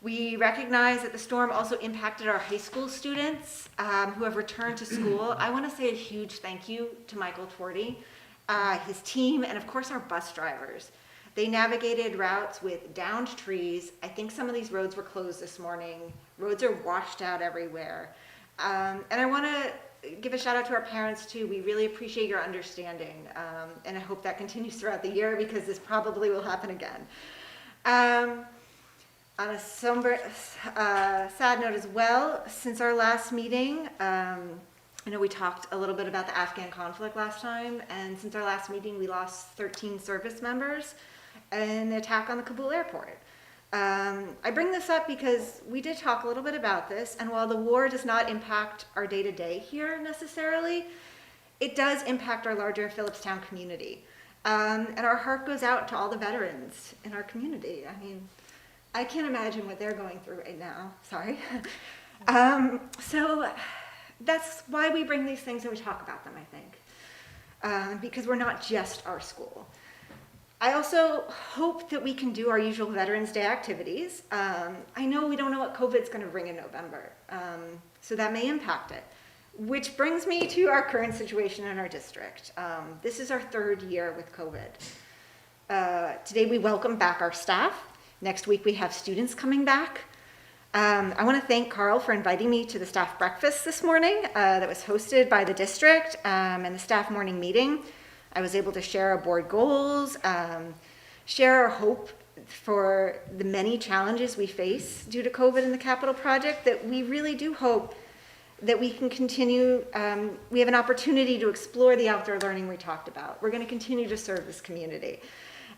we recognize that the storm also impacted our high school students who have returned to school. I want to say a huge thank you to Michael Twardy, his team, and of course our bus drivers. They navigated routes with downed trees. I think some of these roads were closed this morning. Roads are washed out everywhere. And I want to give a shout out to our parents too. We really appreciate your understanding. And I hope that continues throughout the year because this probably will happen again. On a somber, sad note as well, since our last meeting, I know we talked a little bit about the Afghan conflict last time, and since our last meeting, we lost 13 service members in the attack on the Kabul airport. I bring this up because we did talk a little bit about this, and while the war does not impact our day-to-day here necessarily, it does impact our larger Phillipstown community. And our heart goes out to all the veterans in our community. I mean, I can't imagine what they're going through right now. Sorry. So that's why we bring these things and we talk about them, I think, because we're not just our school. I also hope that we can do our usual Veterans Day activities. I know we don't know what COVID's going to bring in November, so that may impact it. Which brings me to our current situation in our district. This is our third year with COVID. Today we welcome back our staff. Next week we have students coming back. I want to thank Carl for inviting me to the staff breakfast this morning that was hosted by the district and the staff morning meeting. I was able to share our board goals, share our hope for the many challenges we face due to COVID and the capital project, that we really do hope that we can continue, we have an opportunity to explore the outdoor learning we talked about. We're going to continue to serve this community,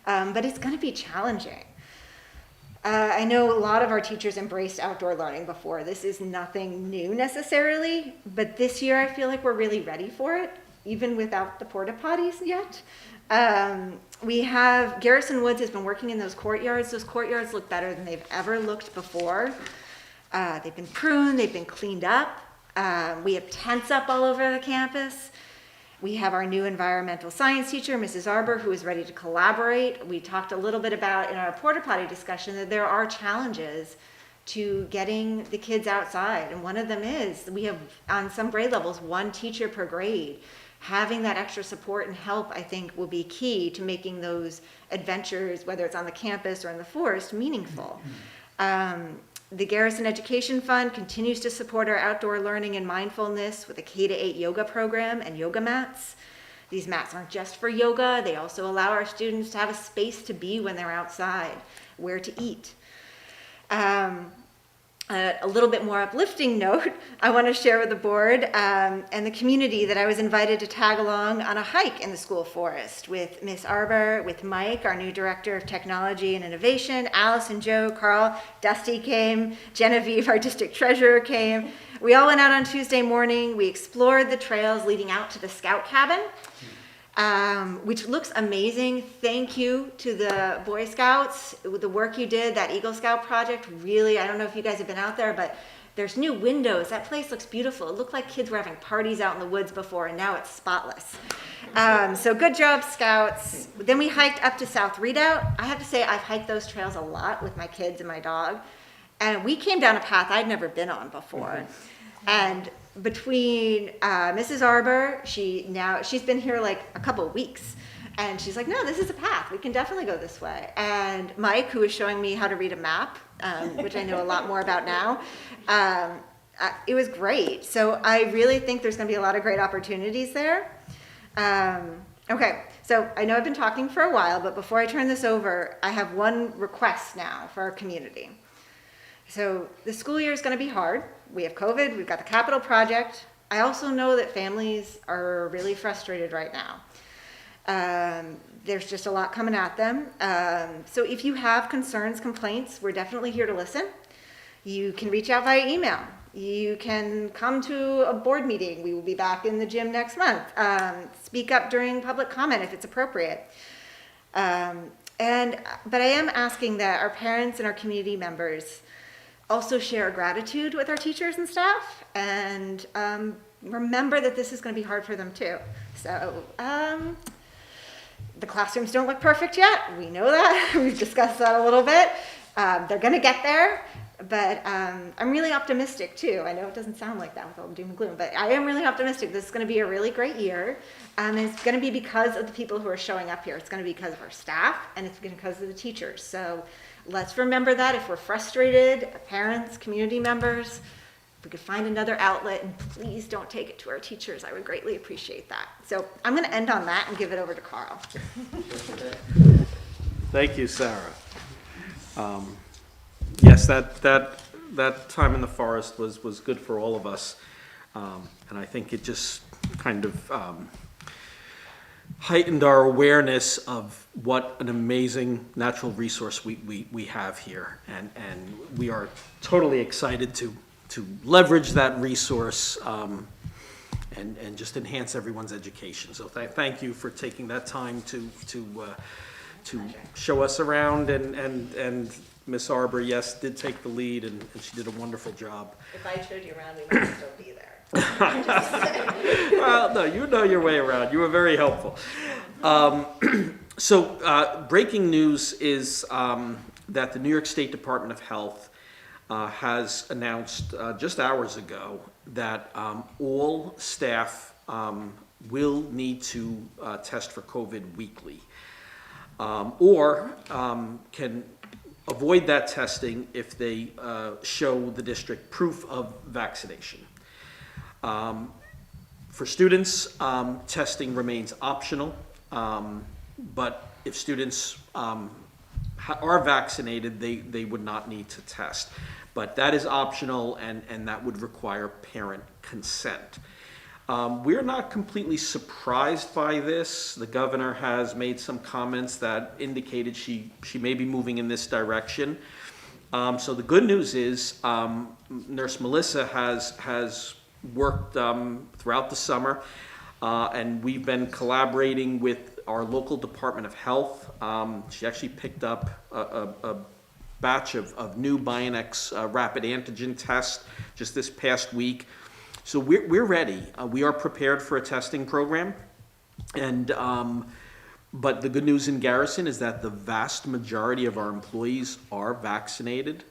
but it's going to be challenging. I know a lot of our teachers embraced outdoor learning before. This is nothing new necessarily, but this year I feel like we're really ready for it, even without the porta potties yet. We have, Garrison Woods has been working in those courtyards. Those courtyards look better than they've ever looked before. They've been pruned, they've been cleaned up. We have tents up all over the campus. We have our new environmental science teacher, Mrs. Arbor, who is ready to collaborate. We talked a little bit about in our porta potty discussion that there are challenges to getting the kids outside. And one of them is we have on some grade levels, one teacher per grade. Having that extra support and help, I think, will be key to making those adventures, whether it's on the campus or in the forest, meaningful. The Garrison Education Fund continues to support our outdoor learning and mindfulness with a K-8 yoga program and yoga mats. These mats aren't just for yoga, they also allow our students to have a space to be when they're outside, where to eat. a little bit more uplifting note, I want to share with the board and the community that I was invited to tag along on a hike in the school forest with Miss Arbor, with Mike, our new Director of Technology and Innovation, Alice and Joe, Carl, Dusty came, Genevieve, our District Treasurer, came. We all went out on Tuesday morning. We explored the trails leading out to the Scout Cabin, which looks amazing. Thank you to the Boy Scouts, the work you did, that Eagle Scout project. Really, I don't know if you guys have been out there, but there's new windows. That place looks beautiful. It looked like kids were having parties out in the woods before, and now it's spotless. So good job, Scouts. Then we hiked up to South Redoubt. I have to say, I've hiked those trails a lot with my kids and my dog. And we came down a path I'd never been on before. And between Mrs. Arbor, she's been here like a couple of weeks, and she's like, no, this is a path. We can definitely go this way. And Mike, who was showing me how to read a map, which I know a lot more about now, it was great. So I really think there's going to be a lot of great opportunities there. Okay, so I know I've been talking for a while, but before I turn this over, I have one request now for our community. So the school year is going to be hard. We have COVID, we've got the capital project. I also know that families are really frustrated right now. There's just a lot coming at them. So if you have concerns, complaints, we're definitely here to listen. You can reach out via email. You can come to a board meeting. We will be back in the gym next month. Speak up during public comment if it's appropriate. But I am asking that our parents and our community members also share gratitude with our teachers and staff, and remember that this is going to be hard for them too. So the classrooms don't look perfect yet. We know that. We've discussed that a little bit. They're going to get there, but I'm really optimistic too. I know it doesn't sound like that with all the doom and gloom, but I am really optimistic. This is going to be a really great year. And it's going to be because of the people who are showing up here. It's going to be because of our staff, and it's because of the teachers. So let's remember that. If we're frustrated, parents, community members, if we could find another outlet, and please don't take it to our teachers. I would greatly appreciate that. So I'm going to end on that and give it over to Carl. Thank you, Sarah. Yes, that time in the forest was good for all of us. And I think it just kind of heightened our awareness of what an amazing natural resource we have here. And we are totally excited to leverage that resource and just enhance everyone's education. So thank you for taking that time to show us around, and Miss Arbor, yes, did take the lead, and she did a wonderful job. If I showed you around, we might still be there. Well, no, you know your way around. You were very helpful. So breaking news is that the New York State Department of Health has announced just hours ago that all staff will need to test for COVID weekly, or can avoid that testing if they show the district proof of vaccination. For students, testing remains optional, but if students are vaccinated, they would not need to test. But that is optional, and that would require parent consent. We're not completely surprised by this. The governor has made some comments that indicated she may be moving in this direction. So the good news is Nurse Melissa has worked throughout the summer, and we've been collaborating with our local Department of Health. She actually picked up a batch of new Bionex rapid antigen tests just this past week. So we're ready. We are prepared for a testing program, and but the good news in Garrison is that the vast majority of our employees are vaccinated.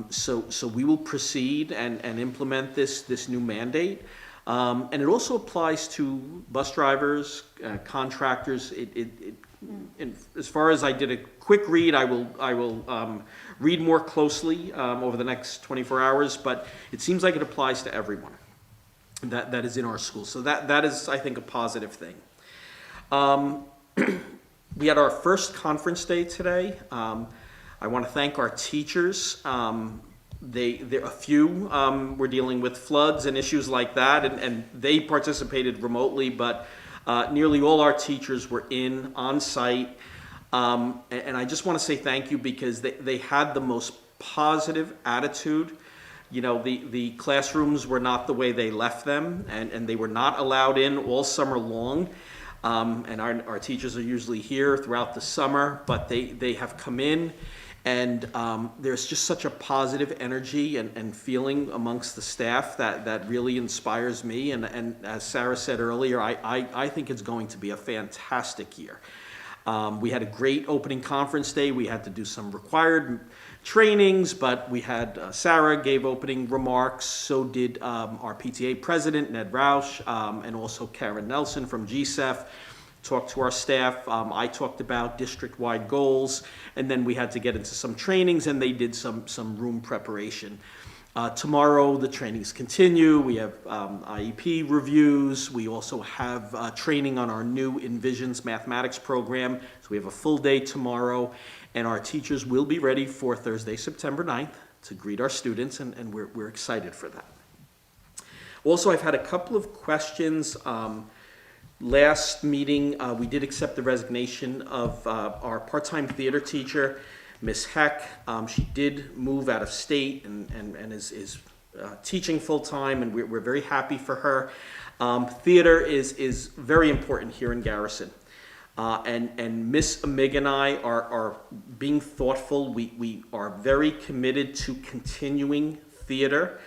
So we will proceed and implement this new mandate, and it also applies to bus drivers, contractors. As far as I did a quick read, I will read more closely over the next 24 hours. But it seems like it applies to everyone that is in our school. So that is, I think, a positive thing. We had our first conference day today. I want to thank our teachers. there a few were dealing with floods and issues like that, and they participated remotely, but nearly all our teachers were on site. And I just want to say thank you because they had the most positive attitude. You know, the classrooms were not the way they left them, and they were not allowed in all summer long. And our teachers are usually here throughout the summer, but they have come in, and there's just such a positive energy and feeling amongst the staff that really inspires me. And as Sarah said earlier, I think it's going to be a fantastic year. We had a great opening conference day. We had to do some required trainings, but we had Sarah gave opening remarks. So did our PTA president, Ned Roush, and also Karen Nelson from GSEF. Talked to our staff. I talked about district-wide goals, and then we had to get into some trainings, and they did some room preparation. Tomorrow, the trainings continue. We have IEP reviews. We also have training on our new Envisions mathematics program. So we have a full day tomorrow, and our teachers will be ready for Thursday, September 9th to greet our students, and we're excited for that. Also, I've had a couple of questions. Last meeting, we did accept the resignation of our part-time theater teacher, Miss Heck. She did move out of state and is teaching full-time, and we're very happy for her. Theater is very important here in Garrison. And Miss Amig and I are being thoughtful. We are very committed to continuing theater.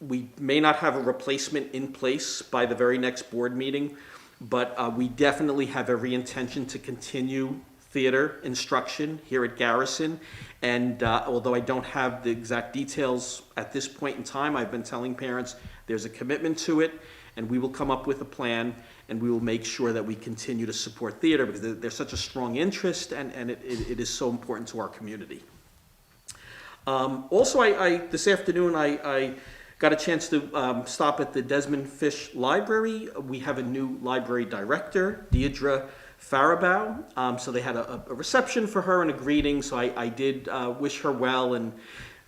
We may not have a replacement in place by the very next board meeting, but we definitely have every intention to continue theater instruction here at Garrison. And although I don't have the exact details at this point in time, I've been telling parents there's a commitment to it, and we will come up with a plan, and we will make sure that we continue to support theater because there's such a strong interest, and it is so important to our community. Also, I this afternoon, I got a chance to stop at the Desmond Fish Library. We have a new library director, Deidre Faribault. So they had a reception for her and a greeting. So I did wish her well and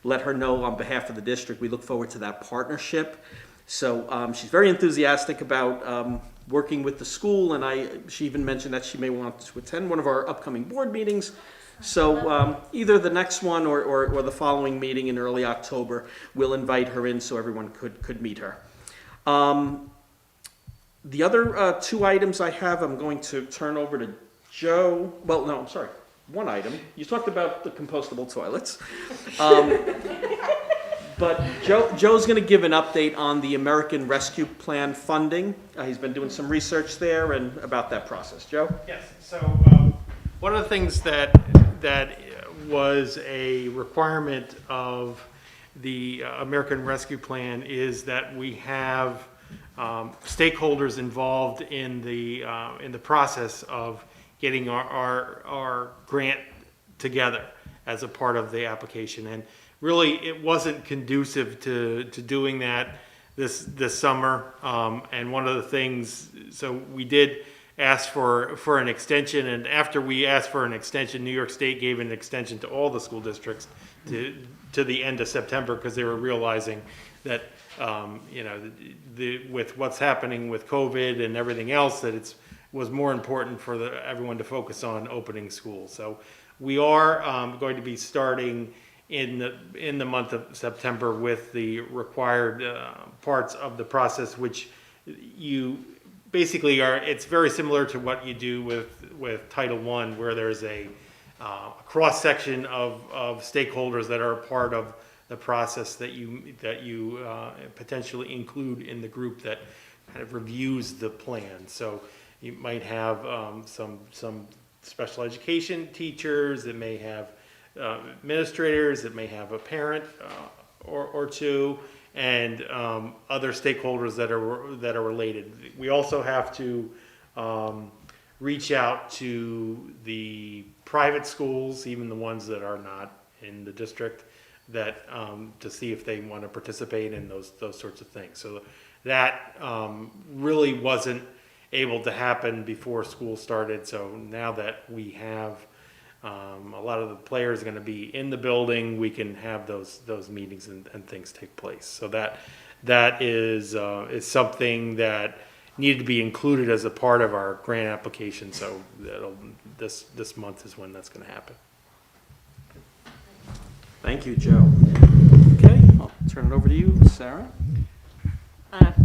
let her know on behalf of the district we look forward to that partnership. So she's very enthusiastic about working with the school, and she even mentioned that she may want to attend one of our upcoming board meetings. So either the next one or the following meeting in early October, we'll invite her in so everyone could meet her. The other two items I have, I'm going to turn over to Joe. Well, no, I'm sorry. One item. You talked about the compostable toilets. But Joe's going to give an update on the American Rescue Plan funding. He's been doing some research there and about that process. Joe? Yes, so one of the things that was a requirement of the American Rescue Plan is that we have stakeholders involved in the process of getting our grant together as a part of the application. And really, it wasn't conducive to doing that this summer. And one of the things, so we did ask for an extension, and after we asked for an extension, New York State gave an extension to all the school districts to the end of September because they were realizing that with what's happening with COVID and everything else, that it was more important for everyone to focus on opening schools. So we are going to be starting in the month of September with the required parts of the process, which you basically it's very similar to what you do with Title I, where there's a cross-section of stakeholders that are a part of the process that you potentially include in the group that kind of reviews the plan. So you might have some special education teachers, it may have administrators, it may have a parent or two, and other stakeholders that are related. We also have to reach out to the private schools, even the ones that are not in the district, that to see if they want to participate in those sorts of things. So that really wasn't able to happen before school started. So now that we have A lot of the players are going to be in the building. We can have those meetings and things take place. So that is something that needed to be included as a part of our grant application. So this month is when that's going to happen. Thank you, Joe. Okay, I'll turn it over to you, Sarah.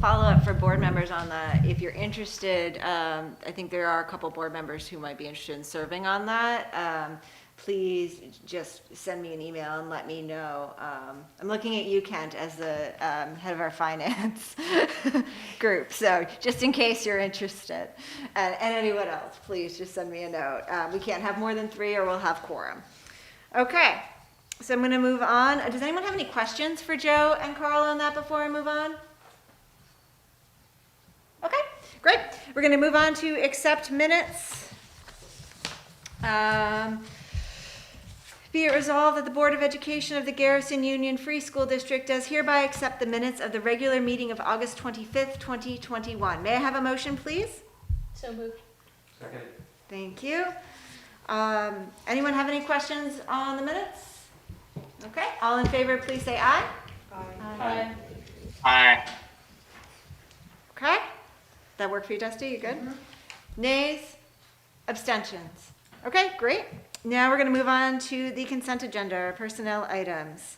Follow up for board members on that. If you're interested, I think there are a couple board members who might be interested in serving on that. Please just send me an email and let me know. I'm looking at you, Kent, as the head of our finance group. So just in case you're interested, and anyone else, please just send me a note. We can't have more than 3 or we'll have quorum. Okay, so I'm going to move on. Does anyone have any questions for Joe and Carl on that before I move on? Okay, great. We're going to move on to accept minutes. Be it resolved that the Board of Education of the Garrison Union Free School District does hereby accept the minutes of the regular meeting of August 25th, 2021. May I have a motion, please? So moved. Second. Thank you. Anyone have any questions on the minutes? Okay, all in favor, please say aye. Aye. Aye. Okay, that work for you, Dusty? You good? Nays? Abstentions? Okay, great. Now we're going to move on to the consent agenda, personnel items.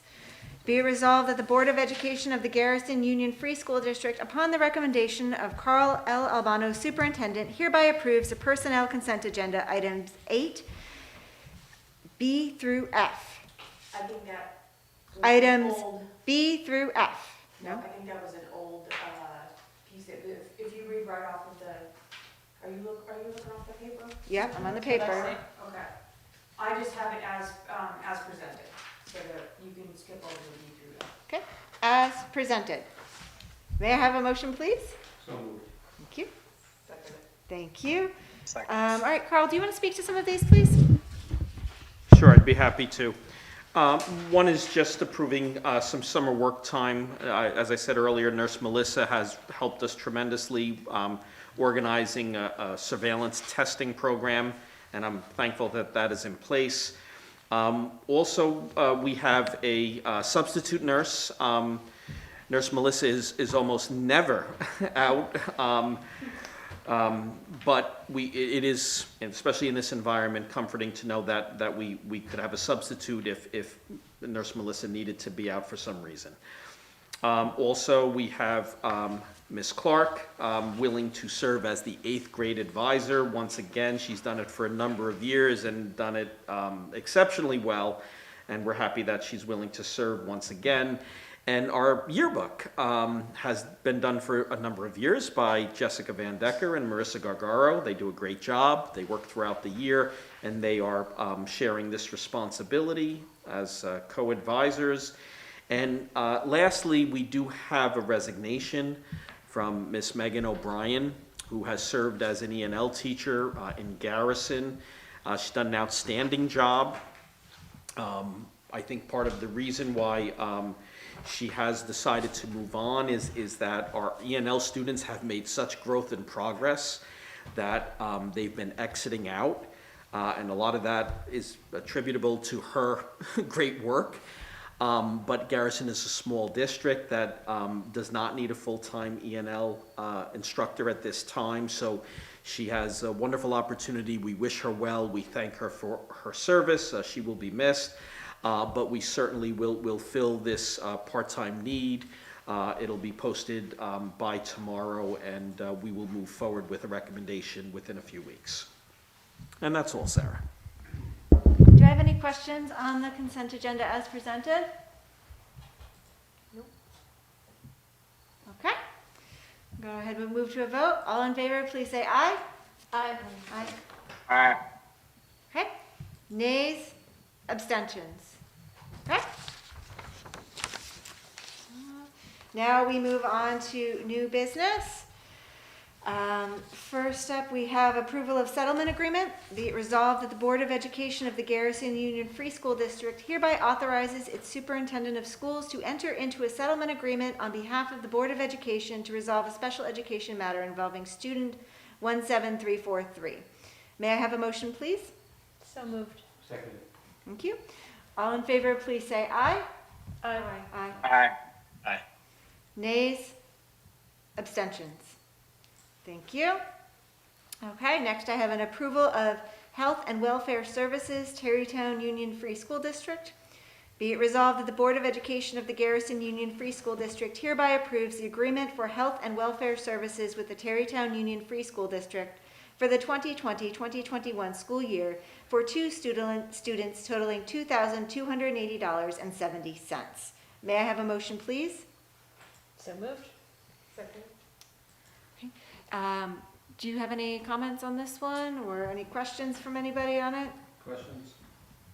Be it resolved that the Board of Education of the Garrison Union Free School District, upon the recommendation of Carl L. Albano, Superintendent, hereby approves the personnel consent agenda items 8, B through F. I think that was Items an old, B through F. no, I think that was an old, piece of, if you read right off of the, are you looking off the paper? Yep, I'm on the That's what I paper. said. Okay. I just have it as presented, so that you can skip over the B through F. Okay, as presented. May I have a motion, please? So moved. Thank you. Second. Thank you. Second. All right, Carl, do you want to speak to some of these, please? Sure, I'd be happy to. One is just approving some summer work time. As I said earlier, Nurse Melissa has helped us tremendously organizing a surveillance testing program, and I'm thankful that that is in place. Also, we have a substitute nurse. Nurse Melissa is almost never out. But it is, especially in this environment, comforting to know that we could have a substitute if Nurse Melissa needed to be out for some reason. Also, we have Ms. Clark willing to serve as the 8th grade advisor. Once again, she's done it for a number of years and done it exceptionally well, and we're happy that she's willing to serve once again. And our yearbook has been done for a number of years by Jessica Van Decker and Marissa Gargaro. They do a great job. They work throughout the year, and they are sharing this responsibility as co-advisors. And lastly, we do have a resignation from Miss Megan O'Brien, who has served as an E&L teacher in Garrison. She's done an outstanding job. I think part of the reason why she has decided to move on is that our E&L students have made such growth and progress that they've been exiting out, and a lot of that is attributable to her great work. But Garrison is a small district that does not need a full-time E&L instructor at this time, so she has a wonderful opportunity. We wish her well. We thank her for her service. She will be missed. But we certainly will fill this part-time need. It'll be posted by tomorrow, and we will move forward with a recommendation within a few weeks. And that's all, Sarah. Do I have any questions on the consent agenda as presented? Nope. Okay. Go ahead and move to a vote. All in favor, please say aye. Aye. Aye. Aye. Okay. Nays? Abstentions? Okay. Now we move on to new business. First up, we have approval of settlement agreement. Be it resolved that the Board of Education of the Garrison Union Free School District hereby authorizes its superintendent of schools to enter into a settlement agreement on behalf of the Board of Education to resolve a special education matter involving student 17343. May I have a motion, please? So moved. Second. Thank you. All in favor, please say aye. Aye. Aye. Aye. Aye. Nays? Abstentions? Thank you. Okay, next I have an approval of Health and Welfare Services, Terrytown Union Free School District. Be it resolved that the Board of Education of the Garrison Union Free School District hereby approves the agreement for health and welfare services with the Terrytown Union Free School District for the 2020-2021 school year for two students totaling $2,280.70. May I have a motion, please? So moved. Second. Do you have any comments on this one or any questions from anybody on it? Questions?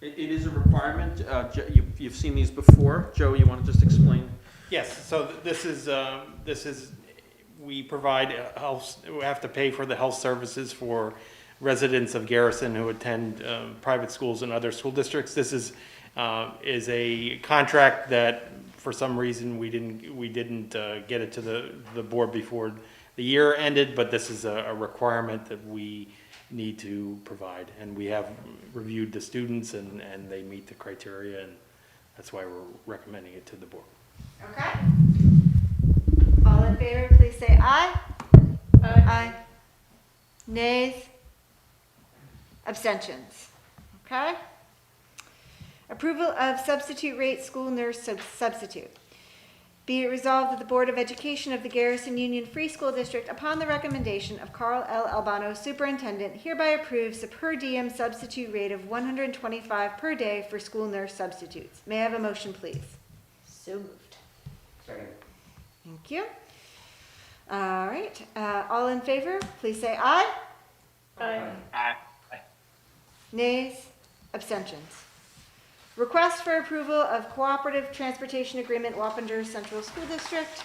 It is a requirement. You've seen these before. Joe, you want to just explain? Yes, so this is, we provide health, we have to pay for the health services for residents of Garrison who attend private schools and other school districts. This is a contract that for some reason we didn't get it to the board before the year ended, but this is a requirement that we need to provide. And we have reviewed the students and they meet the criteria, and that's why we're recommending it to the board. Okay. All in favor, please say aye. Aye. Nays? Abstentions? Okay. Approval of substitute rate school nurse substitute. Be it resolved that the Board of Education of the Garrison Union Free School District, upon the recommendation of Carl L. Albano, Superintendent, hereby approves the per diem substitute rate of $125 per day for school nurse substitutes. May I have a motion, please? So moved. Second. Thank you. All right, all in favor, please say aye. Aye. Aye. Nays? Abstentions? Request for approval of Cooperative Transportation Agreement, Wappinger Central School District.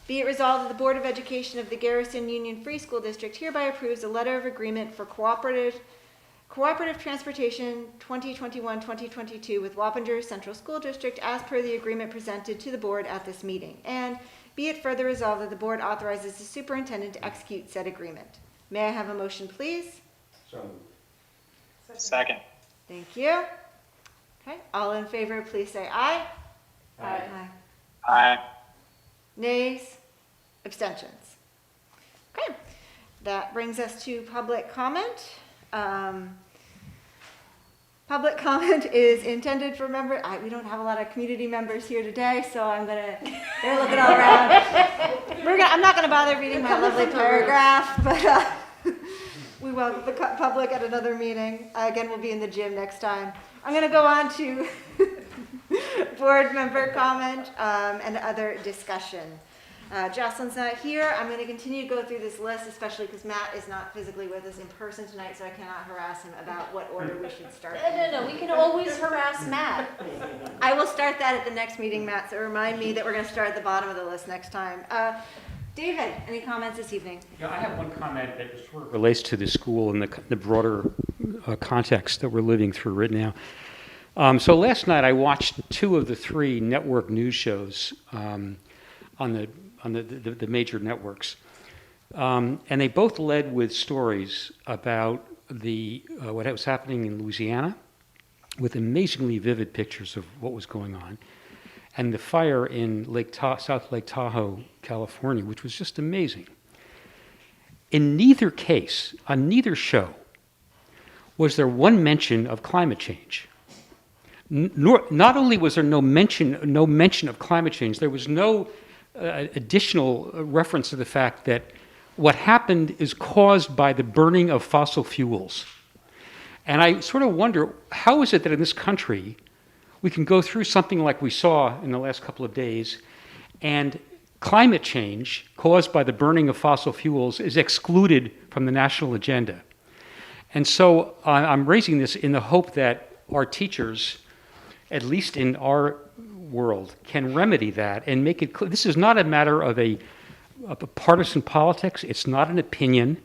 Be it resolved that the Board of Education of the Garrison Union Free School District hereby approves a letter of agreement for cooperative transportation 2021-2022 with Wappinger Central School District as per the agreement presented to the board at this meeting. And be it further resolved that the board authorizes the superintendent to execute said agreement. May I have a motion, please? So moved. Second. Thank you. Okay, all in favor, please say aye. Aye. Aye. Nays? Abstentions? Okay, that brings us to public comment. Public comment is intended for members. We don't have a lot of community members here today, so they're looking all around. I'm not gonna bother reading my lovely paragraph, but we welcome the public at another meeting. Again, we'll be in the gym next time. I'm gonna go on to board member comment and other discussion. Jocelyn's not here. I'm gonna continue to go through this list, especially because Matt is not physically with us in person tonight, so I cannot harass him about what order we should start. No, we can always harass Matt. I will start that at the next meeting, Matt, so remind me that we're gonna start at the bottom of the list next time. David, any comments this evening? Yeah, I have one comment that sort of relates to the school and the broader context that we're living through right now. So last night I watched 2 of the 3 network news shows on the major networks, and they both led with stories about what was happening in Louisiana, with amazingly vivid pictures of what was going on, and the fire in South Lake Tahoe, California, which was just amazing. In neither case, on neither show, was there one mention of climate change. Not only was there no mention of climate change, there was no additional reference to the fact that what happened is caused by the burning of fossil fuels. And I sort of wonder, how is it that in this country we can go through something like we saw in the last couple of days, and climate change caused by the burning of fossil fuels is excluded from the national agenda? And so I'm raising this in the hope that our teachers, at least in our world, can remedy that and make it clear. This is not a matter of a partisan politics. It's not an opinion.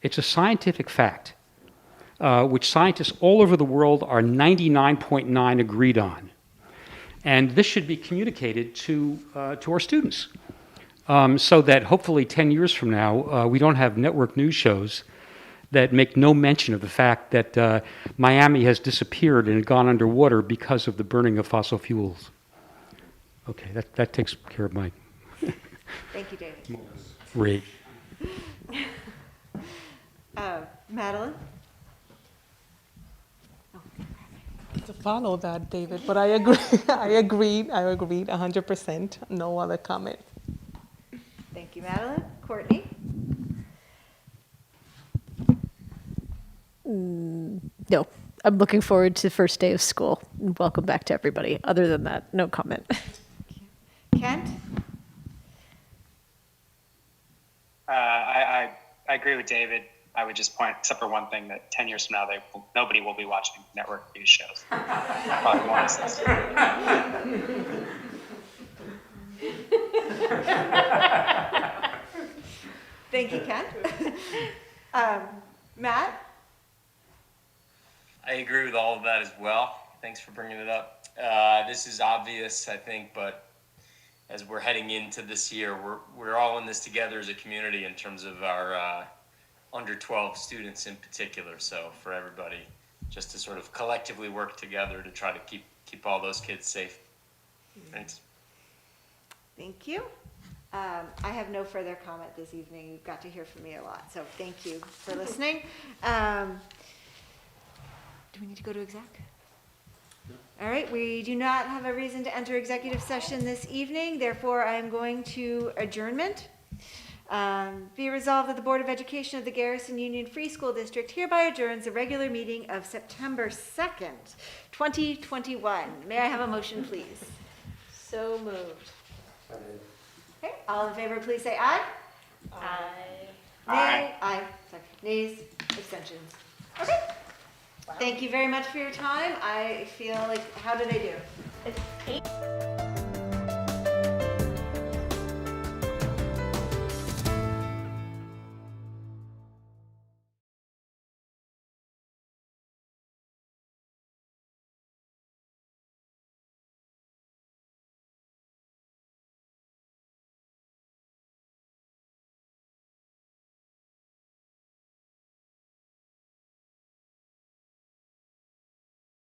It's a scientific fact, which scientists all over the world are 99.9 agreed on. And this should be communicated to our students, so that hopefully 10 years from now, we don't have network news shows that make no mention of the fact that Miami has disappeared and gone underwater because of the burning of fossil fuels. Okay, that takes care of my Thank you, David. rage. Madeline? To follow that, David, but I agree, I agreed 100%. No other comment. Thank you, Madeline. Courtney? No, I'm looking forward to the first day of school. Welcome back to everybody. Other than that, no comment. Kent? I agree with David. I would just point, except for one thing, that 10 years from now, nobody will be watching network news shows. Probably won't exist. Thank you, Kent. Matt? I agree with all of that as well. Thanks for bringing it up. This is obvious, I think, but as we're heading into this year, we're all in this together as a community in terms of our under 12 students in particular. So for everybody, just to sort of collectively work together to try to keep all those kids safe. Thanks. Thank you. I have no further comment this evening. You've got to hear from me a lot, so thank you for listening. Do we need to go to exec? All right, we do not have a reason to enter executive session this evening, therefore I am going to adjournment. Be resolved that the Board of Education of the Garrison Union Free School District hereby adjourns the regular meeting of September 2nd, 2021. May I have a motion, please? So moved. Okay, all in favor, please say aye. Aye. Nay. Aye. Sorry. Nays. Abstentions. Okay. Thank you very much for your time. I feel like, how did I do? It's 8.